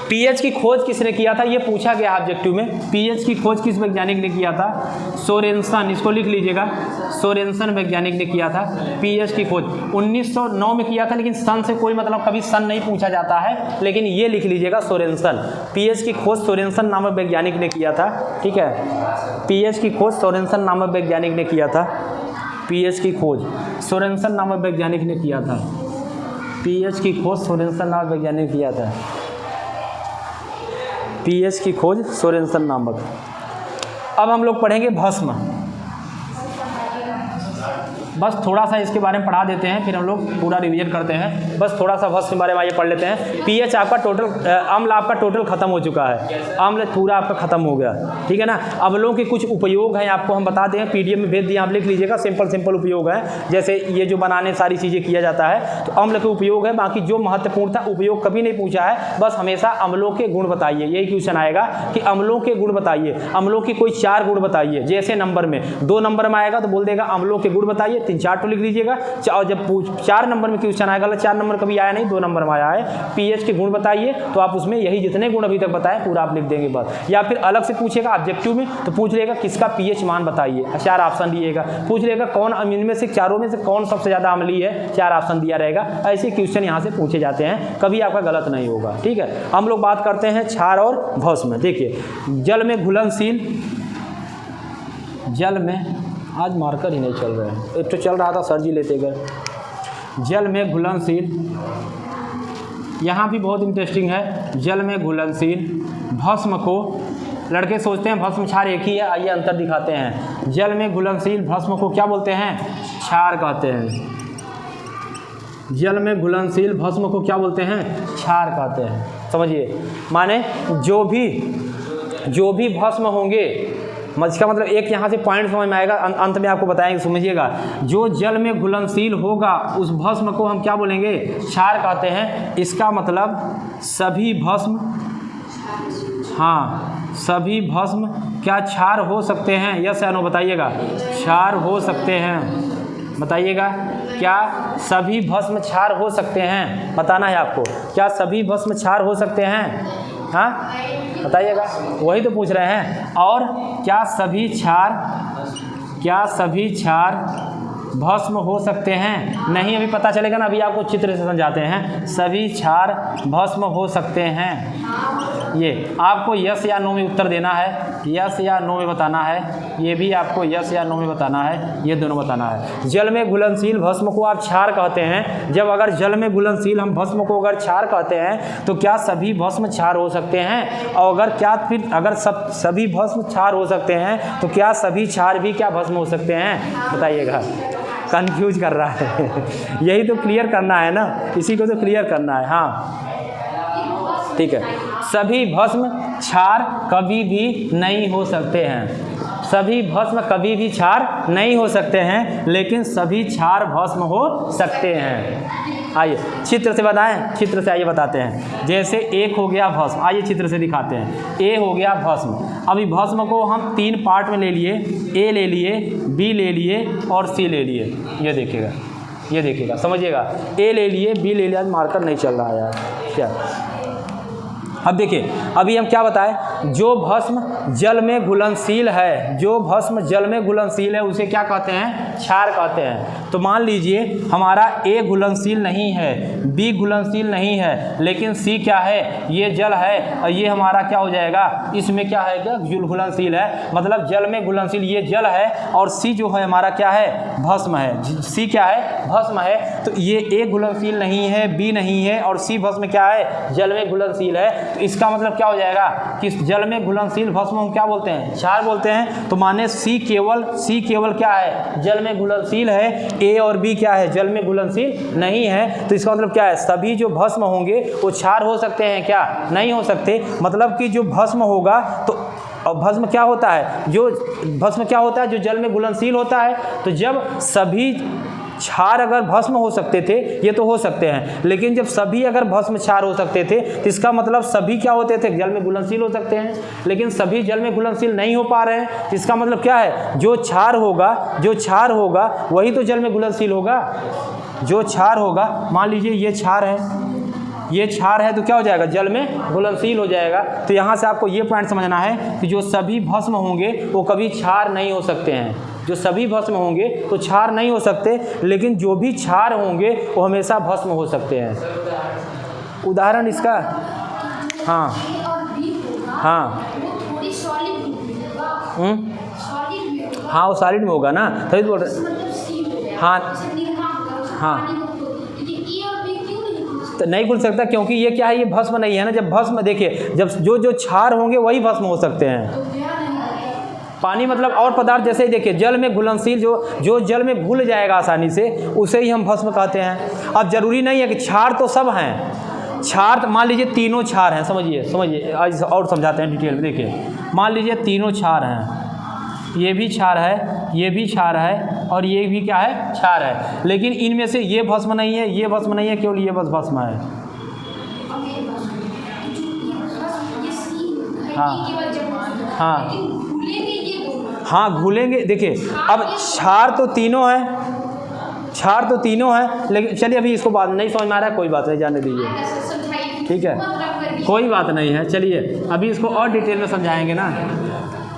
पीएच की खोज किसने किया था, ये पूछा गया ऑब्जेक्टिव में। पीएच की खोज किस वैज्ञानिक ने किया था, सोरेनसन, इसको लिख लीजिएगा, सोरेनसन वैज्ञानिक ने किया था पीएच की खोज। 1909 में किया था, लेकिन सन से कोई मतलब कभी सन नहीं पूछा जाता है, लेकिन ये लिख लीजिएगा सोरेनसन। पीएच की खोज सोरेनसन नामक वैज्ञानिक ने किया था, ठीक है, पीएच की खोज सोरेनसन नामक वैज्ञानिक ने किया था। पीएच की खोज सोरेनसन नामक वैज्ञानिक ने किया था। पीएच की खोज सोरेनसन नामक वैज्ञानिक ने किया था। पीएच की खोज सोरेनसन नामक। अब हम लोग पढ़ेंगे भस्म। बस थोड़ा सा इसके बारे में पढ़ा देते हैं, फिर हम लोग पूरा रिवीजन करते हैं। बस थोड़ा सा भस्म के बारे में आइए पढ़ लेते हैं। पीएच आपका टोटल, अम्ल आपका टोटल खत्म हो चुका है, अम्ल पूरा आपका खत्म हो गया, ठीक है ना। अम्लों के कुछ उपयोग हैं आपको हम बता दें, पीडीएफ में भेज दिए, आप लिख लीजिएगा। सिंपल उपयोग है, जैसे ये जो बनाने सारी चीज़ें किया जाता है तो अम्ल के उपयोग है। बाकी जो महत्वपूर्ण था उपयोग कभी नहीं पूछा है, बस हमेशा अम्लों के गुण बताइए, यही क्वेश्चन आएगा कि अम्लों के गुण बताइए, अम्लों की कोई 4 गुण बताइए। जैसे नंबर में 2 नंबर में आएगा तो बोल देगा अम्लों के गुण बताइए, 3-4 तो लिख लीजिएगा। और जब 4 नंबर में क्वेश्चन आएगा, 4 नंबर कभी आया नहीं, 2 नंबर में आया है, पीएच के गुण बताइए, तो आप उसमें यही जितने गुण अभी तक बताए पूरा आप लिख देंगे बस। या फिर अलग से पूछेगा ऑब्जेक्टिव में तो पूछ लेगा किसका पीएच मान बताइए, 4 ऑप्शन दिएगा। पूछ लेगा कौन इनमें से चारों में से कौन सबसे ज़्यादा अम्लीय है, 4 ऑप्शन दिया रहेगा। ऐसे क्वेश्चन यहाँ से पूछे जाते हैं, कभी आपका गलत नहीं होगा, ठीक है। हम लोग बात करते हैं क्षार और भस्म। देखिए जल में घुलनशील, जल में आज मार्कर ही नहीं चल रहा है, एक तो चल रहा था सर जी लेते गए। जल में घुलनशील, यहाँ भी बहुत इंटरेस्टिंग है। जल में घुलनशील भस्म को, लड़के सोचते हैं भस्म क्षार एक ही है, आइए अंतर दिखाते हैं। जल में घुलनशील भस्म को क्या बोलते हैं, क्षार कहते हैं। जल में घुलनशील भस्म को क्या बोलते हैं, क्षार कहते हैं। समझिए, माने जो भी भस्म होंगे, इसका मतलब एक यहाँ से पॉइंट समझ में आएगा, अंत में आपको बताएंगे, समझिएगा। जो जल में घुलनशील होगा उस भस्म को हम क्या बोलेंगे, क्षार कहते हैं। इसका मतलब सभी भस्म, हाँ सभी भस्म क्या क्षार हो सकते हैं, यस या नो बताइएगा। क्षार हो सकते हैं, बताइएगा। क्या सभी भस्म क्षार हो सकते हैं, बताना है आपको। क्या सभी भस्म क्षार हो सकते हैं, हाँ बताइएगा, वही तो पूछ रहे हैं। और क्या सभी क्षार भस्म हो सकते हैं, नहीं अभी पता चलेगा ना, अभी आपको चित्र से समझाते हैं। सभी क्षार भस्म हो सकते हैं, ये आपको यस या नो में उत्तर देना है, यस या नो में बताना है। ये भी आपको यस या नो में बताना है, ये दोनों बताना है। जल में घुलनशील भस्म को आप क्षार कहते हैं। जब अगर जल में घुलनशील हम भस्म को अगर क्षार कहते हैं तो क्या सभी भस्म क्षार हो सकते हैं, और अगर सभी भस्म क्षार हो सकते हैं तो क्या सभी क्षार भी क्या भस्म हो सकते हैं, बताइएगा। कंफ्यूज कर रहा है यही तो क्लियर करना है ना, इसी को तो क्लियर करना है। हाँ ठीक है, सभी भस्म क्षार कभी भी नहीं हो सकते हैं, सभी भस्म कभी भी क्षार नहीं हो सकते हैं, लेकिन सभी क्षार भस्म हो सकते हैं। आइए चित्र से बताएं, चित्र से आइए बताते हैं। जैसे एक हो गया भस्म, आइए चित्र से दिखाते हैं। ए हो गया भस्म, अभी भस्म को हम 3 पार्ट में ले लिए, ए ले लिए, बी ले लिए और सी ले लिए। ये देखिएगा, समझिएगा। ए ले लिए, बी ले लिया, मार्कर नहीं चल रहा है यार क्या। अब देखिए, अभी हम क्या बताएं, जो भस्म जल में घुलनशील है, जो भस्म जल में घुलनशील है उसे क्या कहते हैं, क्षार कहते हैं। तो मान लीजिए हमारा ए घुलनशील नहीं है, बी घुलनशील नहीं है, लेकिन सी क्या है, ये जल है, और ये हमारा क्या हो जाएगा, इसमें क्या है, क्या घुलनशील है, मतलब जल में घुलनशील ये जल है, और सी जो है हमारा क्या है, भस्म है। सी क्या है, भस्म है। तो ये ए घुलनशील नहीं है, बी नहीं है, और सी भस्म क्या है, जल में घुलनशील है। तो इसका मतलब क्या हो जाएगा कि जल में घुलनशील भस्म हम क्या बोलते हैं, क्षार बोलते हैं। तो माने सी केवल क्या है, जल में घुलनशील है, ए और बी क्या है, जल में घुलनशील नहीं है। तो इसका मतलब क्या है, सभी जो भस्म होंगे वो क्षार हो सकते हैं क्या, नहीं हो सकते। मतलब कि जो भस्म होगा तो, और भस्म क्या होता है, जो भस्म क्या होता है, जो जल में घुलनशील होता है। तो जब सभी क्षार अगर भस्म हो सकते थे, ये तो हो सकते हैं, लेकिन जब सभी अगर भस्म क्षार हो सकते थे तो इसका मतलब सभी क्या होते थे, जल में घुलनशील हो सकते हैं, लेकिन सभी जल में घुलनशील नहीं हो पा रहे हैं। तो इसका मतलब क्या है, जो क्षार होगा वही तो जल में घुलनशील होगा। जो क्षार होगा, मान लीजिए ये क्षार है तो क्या हो जाएगा, जल में घुलनशील हो जाएगा। तो यहाँ से आपको ये पॉइंट समझना है कि जो सभी भस्म होंगे वो कभी क्षार नहीं हो सकते हैं। जो सभी भस्म होंगे तो क्षार नहीं हो सकते, लेकिन जो भी क्षार होंगे वो हमेशा भस्म हो सकते हैं। उदाहरण इसका, हाँ हाँ वो सॉलिड में होगा ना, तभी तो बोल रहे। हाँ तो नहीं घुल सकता, क्योंकि ये क्या है, ये भस्म नहीं है ना। जब भस्म, देखिए जब जो क्षार होंगे वही भस्म हो सकते हैं। पानी मतलब और पदार्थ जैसे ही देखिए जल में घुलनशील जो जल में घुल जाएगा आसानी से उसे ही हम भस्म कहते हैं। अब जरूरी नहीं है कि क्षार तो सब हैं, क्षार मान लीजिए तीनों क्षार हैं, समझिए आज और समझाते हैं डिटेल में। देखिए मान लीजिए तीनों क्षार हैं, ये भी क्षार है, ये भी क्षार है और ये भी क्या है, क्षार है, लेकिन इनमें से ये भस्म नहीं है, ये भस्म नहीं है, केवल ये बस भस्म है। हाँ हाँ घुलेंगे। देखिए अब क्षार तो तीनों हैं, लेकिन चलिए अभी इसको बात नहीं समझ में आ रहा है, कोई बात नहीं, जाने दीजिए, ठीक है, कोई बात नहीं है। चलिए अभी इसको और डिटेल में समझाएंगे ना,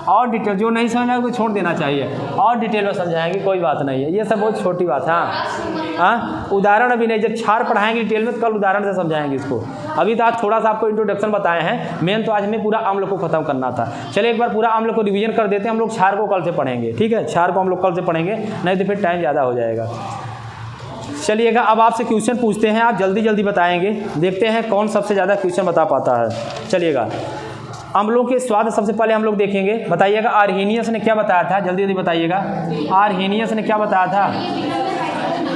और डिटेल, जो नहीं समझना है उसको छोड़ देना चाहिए, और डिटेल में समझाएंगे, कोई बात नहीं है, ये सब बहुत छोटी बात है। हाँ उदाहरण अभी नहीं, जब क्षार पढ़ाएंगे डिटेल में तो कल उदाहरण से समझाएंगे इसको। अभी तो आज थोड़ा सा आपको इंट्रोडक्शन बताए हैं, मेन तो आज हमें पूरा अम्ल को खत्म करना था। चलिए एक बार पूरा अम्ल को रिवीजन कर देते हैं, हम लोग क्षार को कल से पढ़ेंगे, ठीक है, क्षार को हम लोग कल से पढ़ेंगे, नहीं तो फिर टाइम ज़्यादा हो जाएगा। चलिएगा अब आपसे क्वेश्चन पूछते हैं, आप जल्दी जल्दी बताएंगे, देखते हैं कौन सबसे ज़्यादा क्वेश्चन बता पाता है। चलिएगा अम्लों के स्वाद सबसे पहले हम लोग देखेंगे, बताइएगा आर्हेनियस ने क्या बताया था, जल्दी जल्दी बताइएगा, आर्हेनियस ने क्या बताया था।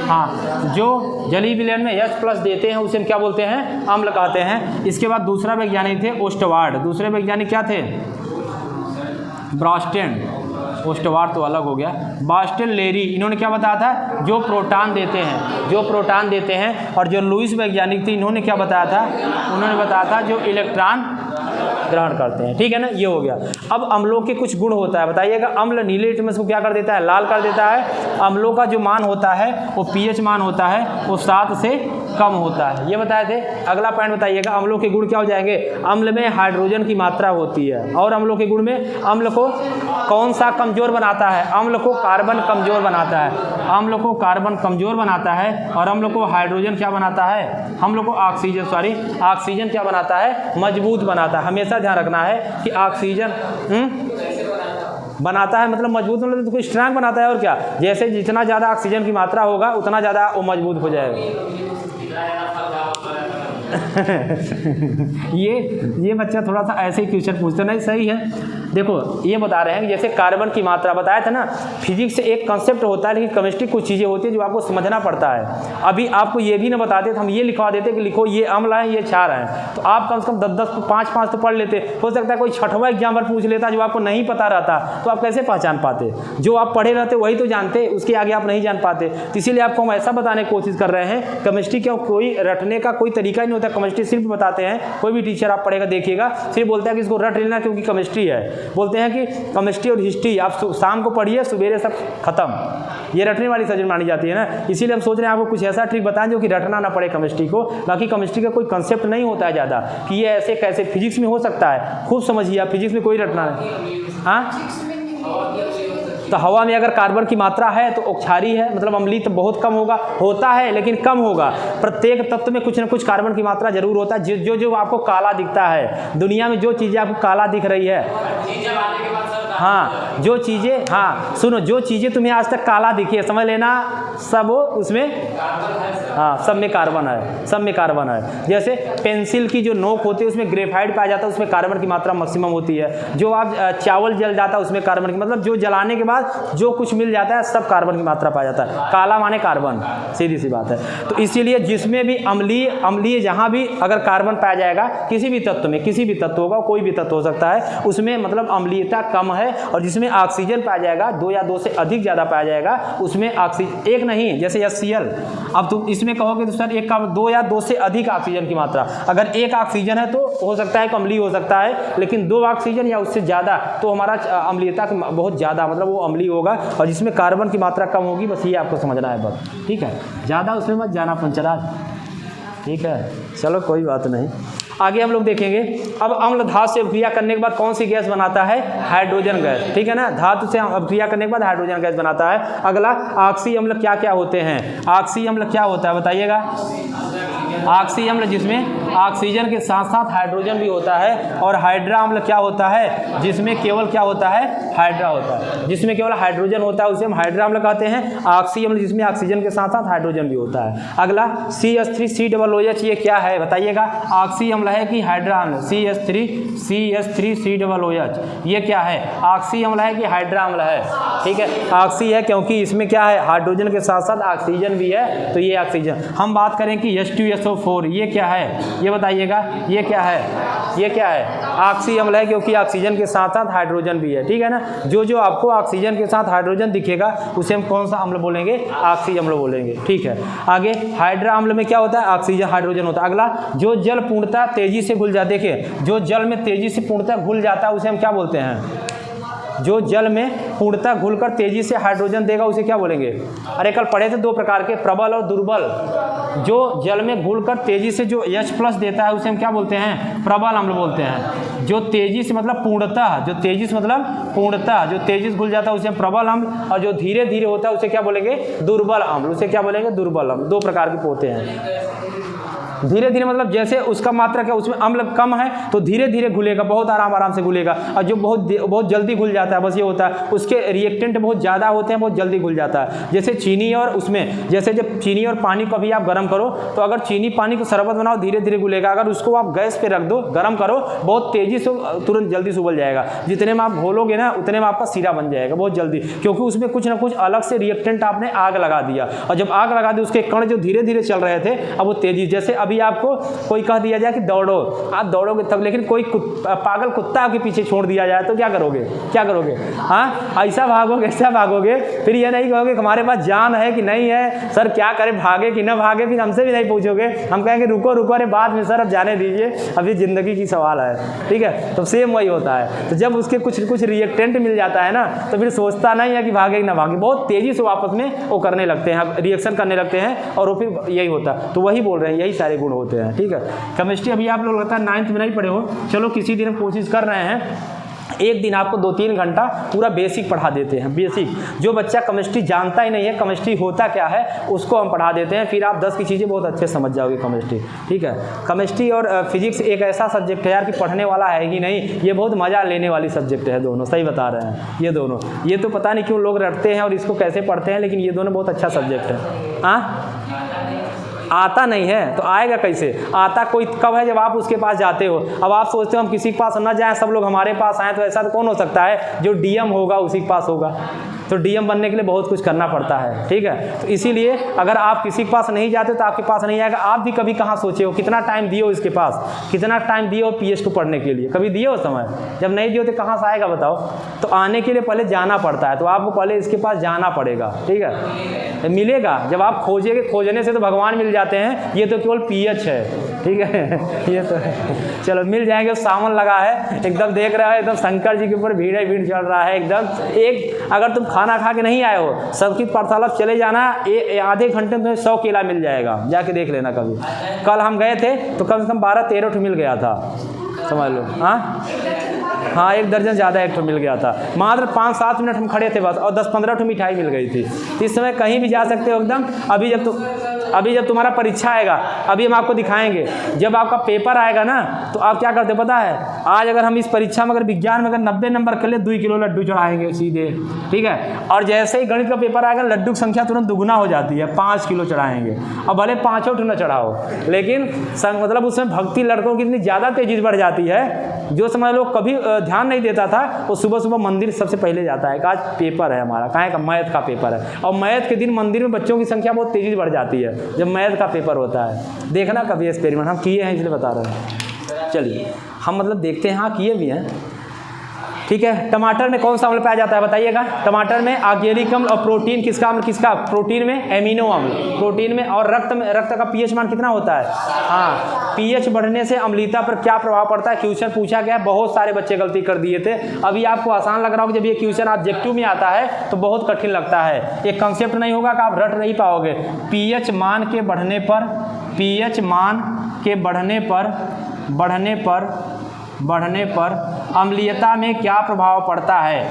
हाँ जो जलीय विलयन में H+ देते हैं उसे हम क्या बोलते हैं, अम्ल कहते हैं। इसके बाद दूसरा वैज्ञानिक थे ओस्टवार्ड, दूसरे वैज्ञानिक क्या थे, ब्रास्टेन, ओस्टवार्ड तो अलग हो गया, बास्टेन लेरी, इन्होंने क्या बताया था, जो प्रोटॉन देते हैं, और जो लुईस वैज्ञानिक थे इन्होंने क्या बताया था, उन्होंने बताया था जो इलेक्ट्रॉन ग्रहण करते हैं, ठीक है ना, ये हो गया। अब अम्लों के कुछ गुण होता है, बताइएगा, अम्ल नीले लिटमस को क्या कर देता है, लाल कर देता है। अम्लों का जो मान होता है वो pH मान होता है, वो 7 से कम होता है, ये बताए थे। अगला पॉइंट बताइएगा, अम्लों के गुण क्या हो जाएंगे, अम्ल में हाइड्रोजन की मात्रा होती है, और अम्लों के गुण में अम्ल को कौन सा कमजोर बनाता है, अम्ल को कार्बन कमजोर बनाता है, अम्ल को कार्बन कमजोर बनाता है, और अम्ल को हाइड्रोजन क्या बनाता है, हम लोग को ऑक्सीजन क्या बनाता है, मजबूत बनाता है। हमेशा ध्यान रखना है कि ऑक्सीजन बनाता है मतलब मजबूत, मतलब तो स्ट्रांग बनाता है, और क्या, जैसे जितना ज़्यादा ऑक्सीजन की मात्रा होगा उतना ज़्यादा वो मजबूत हो जाएगा। ये बच्चा थोड़ा सा ऐसे ही क्वेश्चन पूछते, नहीं सही है। देखो ये बता रहे हैं कि जैसे कार्बन की मात्रा बताया था ना, फिजिक्स से एक कंसेप्ट होता है, लेकिन केमिस्ट्री कुछ चीज़ें होती है जो आपको समझना पड़ता है। अभी आपको ये भी ना बताते तो हम ये लिखवा देते कि लिखो ये अम्ल है, ये क्षार है, तो आप कम से कम 10 5 तो पढ़ लेते। हो सकता है कोई 6वां एग्जाम पर पूछ लेता जो आपको नहीं पता रहता, तो आप कैसे पहचान पाते, जो आप पढ़े रहते वही तो जानते, उसके आगे आप नहीं जान पाते। तो इसीलिए आपको हम ऐसा बताने की कोशिश कर रहे हैं, केमिस्ट्री का कोई रटने का कोई तरीका ही नहीं होता, केमिस्ट्री सिर्फ बताते हैं। कोई भी टीचर आप पढ़ेगा देखिएगा, सिर्फ बोलता है कि इसको रट लेना क्योंकि केमिस्ट्री है, बोलते हैं कि केमिस्ट्री और हिस्ट्री आप शाम को पढ़िए, सवेरे सब खत्म, ये रटने वाली सब्जेक्ट मानी जाती है ना। इसीलिए हम सोच रहे हैं आपको कुछ ऐसा ट्रिक बताएं जो कि रटना ना पड़े केमिस्ट्री को। बाकी केमिस्ट्री का कोई कंसेप्ट नहीं होता है ज़्यादा कि ये ऐसे कैसे, फिजिक्स में हो सकता है, खूब समझिए आप, फिजिक्स में कोई रटना नहीं। हाँ तो हवा में अगर कार्बन की मात्रा है तो क्षारीय है, मतलब अम्लीय तो बहुत कम होता है लेकिन कम होगा। प्रत्येक तत्व में कुछ न कुछ कार्बन की मात्रा जरूर होता है। जो आपको काला दिखता है, दुनिया में जो चीज़ें आपको काला दिख रही है, हाँ जो चीज़ें, हाँ सुनो, जो चीज़ें तुम्हें आज तक काला दिखी है समझ लेना सब उसमें, हाँ सब में कार्बन है, सब में कार्बन है। जैसे पेंसिल की जो नोक होती है उसमें ग्रेफाइट पाया जाता है, उसमें कार्बन की मात्रा मैक्सिमम होती है। जो आप चावल जल जाता है उसमें कार्बन की, मतलब जो जलाने के बाद जो कुछ मिल जाता है सब कार्बन की मात्रा पाया जाता है। काला माने कार्बन, सीधी सी बात है। तो इसीलिए जिसमें भी अम्लीय जहाँ भी अगर कार्बन पाया जाएगा, किसी भी तत्व में, किसी भी तत्व होगा, कोई भी तत्व हो सकता है, उसमें मतलब अम्लीयता कम है। और जिसमें ऑक्सीजन पाया जाएगा 2 या 2 से अधिक ज़्यादा पाया जाएगा, उसमें ऑक्सीजन एक नहीं, जैसे HCl, अब तुम इसमें कहोगे तो सर एक का 2 या 2 से अधिक ऑक्सीजन की मात्रा, अगर 1 ऑक्सीजन है तो हो सकता है कि अम्लीय हो सकता है, लेकिन 2 ऑक्सीजन या उससे ज़्यादा तो हमारा अम्लीयता बहुत ज़्यादा, मतलब वो अम्लीय होगा। और जिसमें कार्बन की मात्रा कम होगी, बस ये आपको समझना है बस, ठीक है, ज़्यादा उसमें मत जाना पंचराज, ठीक है। चलो कोई बात नहीं, आगे हम लोग देखेंगे। अब अम्ल धातु से अभिक्रिया करने के बाद कौन सी गैस बनाता है, हाइड्रोजन गैस, ठीक है ना। धातु से अभिक्रिया करने के बाद हाइड्रोजन गैस बनाता है। अगला ऑक्सी अम्ल क्या क्या होते हैं, ऑक्सी अम्ल क्या होता है बताइएगा। ऑक्सी अम्ल जिसमें ऑक्सीजन के साथ साथ हाइड्रोजन भी होता है। और हाइड्रा अम्ल क्या होता है, जिसमें केवल क्या होता है, हाइड्रा होता है, जिसमें केवल हाइड्रोजन होता है उसे हम हाइड्रा अम्ल कहते हैं। ऑक्सी अम्ल जिसमें ऑक्सीजन के साथ साथ हाइड्रोजन भी होता है। अगला CH3COOH, ये क्या है बताइएगा, ऑक्सी अम्ल है कि हाइड्रा अम्ल, CH3COOH ये क्या है, ऑक्सी अम्ल है कि हाइड्रा अम्ल है। ठीक है, ऑक्सी है क्योंकि इसमें क्या है, हाइड्रोजन के साथ साथ ऑक्सीजन भी है, तो ये ऑक्सीजन। हम बात करें कि H2SO4 ये क्या है, ये बताइएगा, ये क्या है, ये क्या है, ऑक्सी अम्ल है क्योंकि ऑक्सीजन के साथ साथ हाइड्रोजन भी है। ठीक है ना, जो जो आपको ऑक्सीजन के साथ हाइड्रोजन दिखेगा उसे हम कौन सा अम्ल बोलेंगे, ऑक्सी अम्ल बोलेंगे। ठीक है, आगे हाइड्रा अम्ल में क्या होता है, ऑक्सीजन हाइड्रोजन होता है। अगला, जो जल पूर्णतः तेजी से घुल जाता है, देखिए जो जल में तेजी से पूर्णतः घुल जाता है उसे हम क्या बोलते हैं, जो जल में पूर्णतः घुलकर तेजी से हाइड्रोजन देगा उसे क्या बोलेंगे। अरे कल पढ़े थे दो प्रकार के, प्रबल और दुर्बल। जो जल में घुलकर तेजी से जो H+ देता है उसे हम क्या बोलते हैं, प्रबल अम्ल बोलते हैं। जो तेजी से मतलब पूर्णतः, जो तेजी से मतलब पूर्णतः, जो तेजी से घुल जाता है उसे हम प्रबल अम्ल, और जो धीरे धीरे होता है उसे क्या बोलेंगे, दुर्बल अम्ल। उसे क्या बोलेंगे, दुर्बल अम्ल। दो प्रकार के होते हैं। धीरे धीरे मतलब जैसे उसका मात्रा क्या, उसमें अम्ल कम है तो धीरे धीरे घुलेगा, बहुत आराम से घुलेगा। और जो बहुत जल्दी घुल जाता है, बस ये होता है, उसके रिएक्टेंट बहुत ज़्यादा होते हैं, बहुत जल्दी घुल जाता है। जैसे चीनी और उसमें, जैसे जब चीनी और पानी को भी आप गर्म करो तो अगर चीनी पानी को शरबत बनाओ धीरे धीरे घुलेगा, अगर उसको आप गैस पे रख दो, गर्म करो, बहुत तेज़ी से तुरंत जल्दी से उबल जाएगा। जितने में आप घोलोगे ना उतने में आपका सीरा बन जाएगा बहुत जल्दी, क्योंकि उसमें कुछ ना कुछ अलग से रिएक्टेंट आपने आग लगा दिया। और जब आग लगा दी उसके कण जो धीरे धीरे चल रहे थे अब वो तेज़ी, जैसे अभी आपको कोई कह दिया जाए कि दौड़ो, आप दौड़ोगे तब, लेकिन कोई पागल कुत्ता आपके पीछे छोड़ दिया जाए तो क्या करोगे, क्या करोगे, हाँ ऐसा भागोगे, ऐसा भागोगे, फिर ये नहीं कहोगे हमारे पास जान है कि नहीं है, सर क्या करें, भागे कि ना भागे, फिर हमसे भी नहीं पूछोगे, हम कहेंगे रुको रुको, अरे बाद में सर अब जाने दीजिए, अभी ज़िंदगी की सवाल है। ठीक है, तो सेम वही होता है। तो जब उसके कुछ रिएक्टेंट मिल जाता है ना तो फिर सोचता नहीं है कि भागे कि ना भागे, बहुत तेज़ी से आपस में वो करने लगते हैं, रिएक्शन करने लगते हैं, और वो फिर यही होता है। तो वही बोल रहे हैं, यही सारे गुण होते हैं। ठीक है, केमिस्ट्री अभी आप लोग लगता है 9th में नहीं पढ़े हो, चलो किसी दिन हम कोशिश कर रहे हैं, एक दिन आपको 2-3 घंटा पूरा बेसिक पढ़ा देते हैं। बेसिक, जो बच्चा केमिस्ट्री जानता ही नहीं है केमिस्ट्री होता क्या है उसको हम पढ़ा देते हैं, फिर आप 10 की चीज़ें बहुत अच्छे समझ जाओगे केमिस्ट्री। ठीक है, केमिस्ट्री और फिजिक्स एक ऐसा सब्जेक्ट है यार कि पढ़ने वाला है ही नहीं, ये बहुत मज़ा लेने वाली सब्जेक्ट है दोनों, सही बता रहे हैं ये दोनों। ये तो पता नहीं क्यों लोग रटते हैं और इसको कैसे पढ़ते हैं, लेकिन ये दोनों बहुत अच्छा सब्जेक्ट है। हाँ, आता नहीं है तो आएगा कैसे, आता कोई कब है जब आप उसके पास जाते हो। अब आप सोचते हो हम किसी के पास ना जाएं, सब लोग हमारे पास आएँ, तो ऐसा तो कौन हो सकता है, जो डीएम होगा उसी के पास होगा। तो डीएम बनने के लिए बहुत कुछ करना पड़ता है। ठीक है, तो इसीलिए अगर आप किसी के पास नहीं जाते तो आपके पास नहीं आएगा। आप भी कभी कहाँ सोचे हो, कितना टाइम दिए हो इसके पास, कितना टाइम दिए हो पीएच को पढ़ने के लिए, कभी दिए हो समय, जब नहीं दिए तो कहाँ से आएगा बताओ। तो आने के लिए पहले जाना पड़ता है, तो आपको पहले इसके पास जाना पड़ेगा। ठीक है, मिलेगा जब आप खोजेंगे, खोजने से तो भगवान मिल जाते हैं, ये तो केवल पीएच है। ठीक है, ये तो है, चलो मिल जाएंगे। सावन लगा है एकदम, देख रहा है एकदम शंकर जी के ऊपर भीड़ ही भीड़ चल रहा है एकदम। एक अगर तुम खाना खा के नहीं आए हो, सबकी पाठशाला चले जाना, आधे घंटे में 100 केला मिल जाएगा, जाके देख लेना कभी। कल हम गए थे तो कम से कम 12-13 मिल गया था, समझ लो। हाँ 1 दर्जन ज़्यादा एक मिल गया था, मात्र 5-7 मिनट हम खड़े थे बस, और 10-15 मिठाई मिल गई थी। इस समय कहीं भी जा सकते हो एकदम। अभी जब तुम्हारा परीक्षा आएगा, अभी हम आपको दिखाएंगे, जब आपका पेपर आएगा ना तो आप क्या करते पता है, आज अगर हम इस परीक्षा में अगर विज्ञान में अगर 90 नंबर कर ले, 2 किलो लड्डू चढ़ाएंगे सीधे। ठीक है, और जैसे ही गणित का पेपर आएगा लड्डू की संख्या तुरंत दुगुना हो जाती है, 5 किलो चढ़ाएंगे। अब भले 5 न चढ़ाओ, लेकिन मतलब उसमें भक्ति लड़कों की इतनी ज़्यादा तेजी बढ़ जाती है, जो समझ लो कभी ध्यान नहीं देता था वो सुबह सुबह मंदिर सबसे पहले जाता है। आज पेपर है हमारा, कहाँ का, मैथ का पेपर है, और मैथ के दिन मंदिर में बच्चों की संख्या बहुत तेज़ी बढ़ जाती है जब मैथ का पेपर होता है। देखना कभी एक्सपेरिमेंट, हम किए हैं इसलिए बता रहे हैं। चलिए हम मतलब देखते हैं, हाँ किए भी हैं। ठीक है, टमाटर में कौन सा अम्ल पाया जाता है बताइएगा। टमाटर में ऑर्गेनिक अम्ल, और प्रोटीन किसका अम्ल, किसका, प्रोटीन में एमिनो अम्ल, प्रोटीन में। और रक्त का पीएच मान कितना होता है, हाँ, पीएच बढ़ने से अम्लीयता पर क्या प्रभाव पड़ता है, क्वेश्चन पूछा गया, बहुत सारे बच्चे गलती कर दिए थे। अभी आपको आसान लग रहा होगा, जब ये क्वेश्चन ऑब्जेक्टिव में आता है तो बहुत कठिन लगता है, एक कंसेप्ट नहीं होगा कि आप रट नहीं पाओगे। पीएच मान के बढ़ने पर, पीएच मान के बढ़ने पर अम्लीयता में क्या प्रभाव पड़ता है,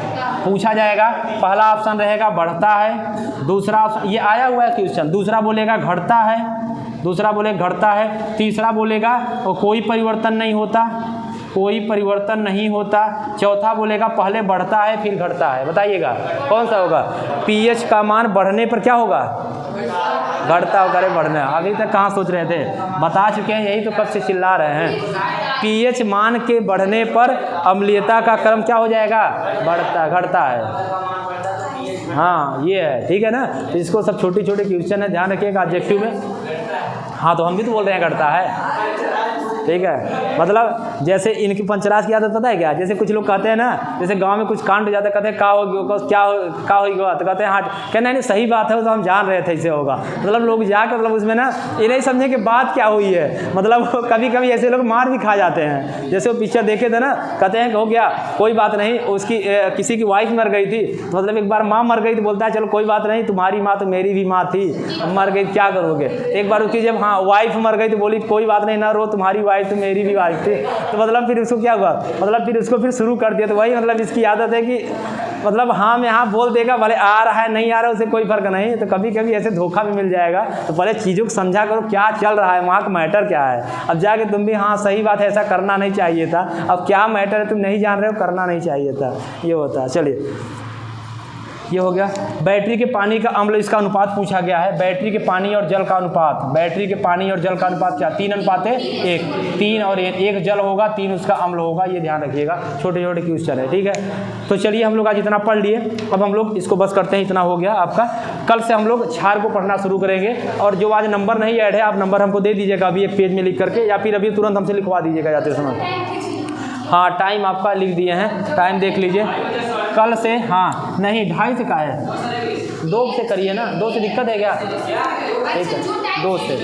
पूछा जाएगा। पहला ऑप्शन रहेगा बढ़ता है, दूसरा ऑप्शन ये आया हुआ है क्वेश्चन, दूसरा बोलेगा घटता है, दूसरा बोलेगा घटता है, तीसरा बोलेगा और कोई परिवर्तन नहीं होता, कोई परिवर्तन नहीं होता, चौथा बोलेगा पहले बढ़ता है फिर घटता है। बताइएगा कौन सा होगा? पीएच का मान बढ़ने पर क्या होगा? घटता होगा। अरे बढ़ना, अभी तक कहाँ सोच रहे थे, बता चुके हैं, यही तो कब से चिल्ला रहे हैं। पीएच मान के बढ़ने पर अम्लीयता का क्रम क्या हो जाएगा? बढ़ता, घटता है। हाँ ये है, ठीक है ना। तो इसको सब छोटे छोटे क्वेश्चन है, ध्यान रखिएगा ऑब्जेक्टिव में। हाँ तो हम भी तो बोल रहे हैं घटता है, ठीक है। मतलब जैसे इनकी पंचराज की आदत पता है क्या? जैसे कुछ लोग कहते हैं ना, जैसे गांव में कुछ कांड हो जाता है, कहते हैं का हो गया, क्या होगा, तो कहते हैं हाँ, कहना नहीं सही बात है, वो तो हम जान रहे थे इसे होगा। मतलब लोग जाकर मतलब उसमें ना ये नहीं समझे कि बात क्या हुई है। मतलब कभी कभी ऐसे लोग मार भी खा जाते हैं। जैसे वो पिक्चर देखे थे ना, कहते हैं हो गया कोई बात नहीं, उसकी किसी की वाइफ मर गई थी, मतलब एक बार माँ मर गई तो बोलता है चलो कोई बात नहीं, तुम्हारी माँ तो मेरी भी माँ थी, मर गई क्या करोगे। एक बार उसकी जब हाँ वाइफ मर गई तो बोली कोई बात नहीं ना रो, तुम्हारी वाइफ तो मेरी भी वाइफ थी। तो मतलब फिर उसको क्या हुआ, मतलब फिर उसको फिर शुरू कर दिया। तो वही मतलब इसकी आदत है कि मतलब हाँ में हाँ बोल देगा, भले आ रहा है नहीं आ रहा है उसे कोई फर्क नहीं। तो कभी कभी ऐसे धोखा भी मिल जाएगा। तो पहले चीज़ों को समझा करो क्या चल रहा है, वहाँ का मैटर क्या है। अब जाके तुम भी हाँ सही बात है, ऐसा करना नहीं चाहिए था, अब क्या मैटर है तुम नहीं जान रहे हो, करना नहीं चाहिए था, ये होता है। चलिए ये हो गया। बैटरी के पानी का अम्ल, इसका अनुपात पूछा गया है। बैटरी के पानी और जल का अनुपात, बैटरी के पानी और जल का अनुपात क्या? 3:1, 3 और 1 जल होगा, 3 उसका अम्ल होगा। ये ध्यान रखिएगा, छोटे छोटे क्वेश्चन है, ठीक है। तो चलिए हम लोग आज इतना पढ़ लिए, अब हम लोग इसको बस करते हैं, इतना हो गया आपका। कल से हम लोग क्षार को पढ़ना शुरू करेंगे। और जो आज नंबर नहीं ऐड है, आप नंबर हमको दे दीजिएगा अभी एक पेज में लिख करके, या फिर अभी तुरंत हमसे लिखवा दीजिएगा जाते समय। हाँ टाइम आपका लिख दिए हैं, टाइम देख लीजिए। कल से हाँ नहीं 2:30 से का है, 2 से करिए ना, 2 से दिक्कत है क्या? ठीक है 2 से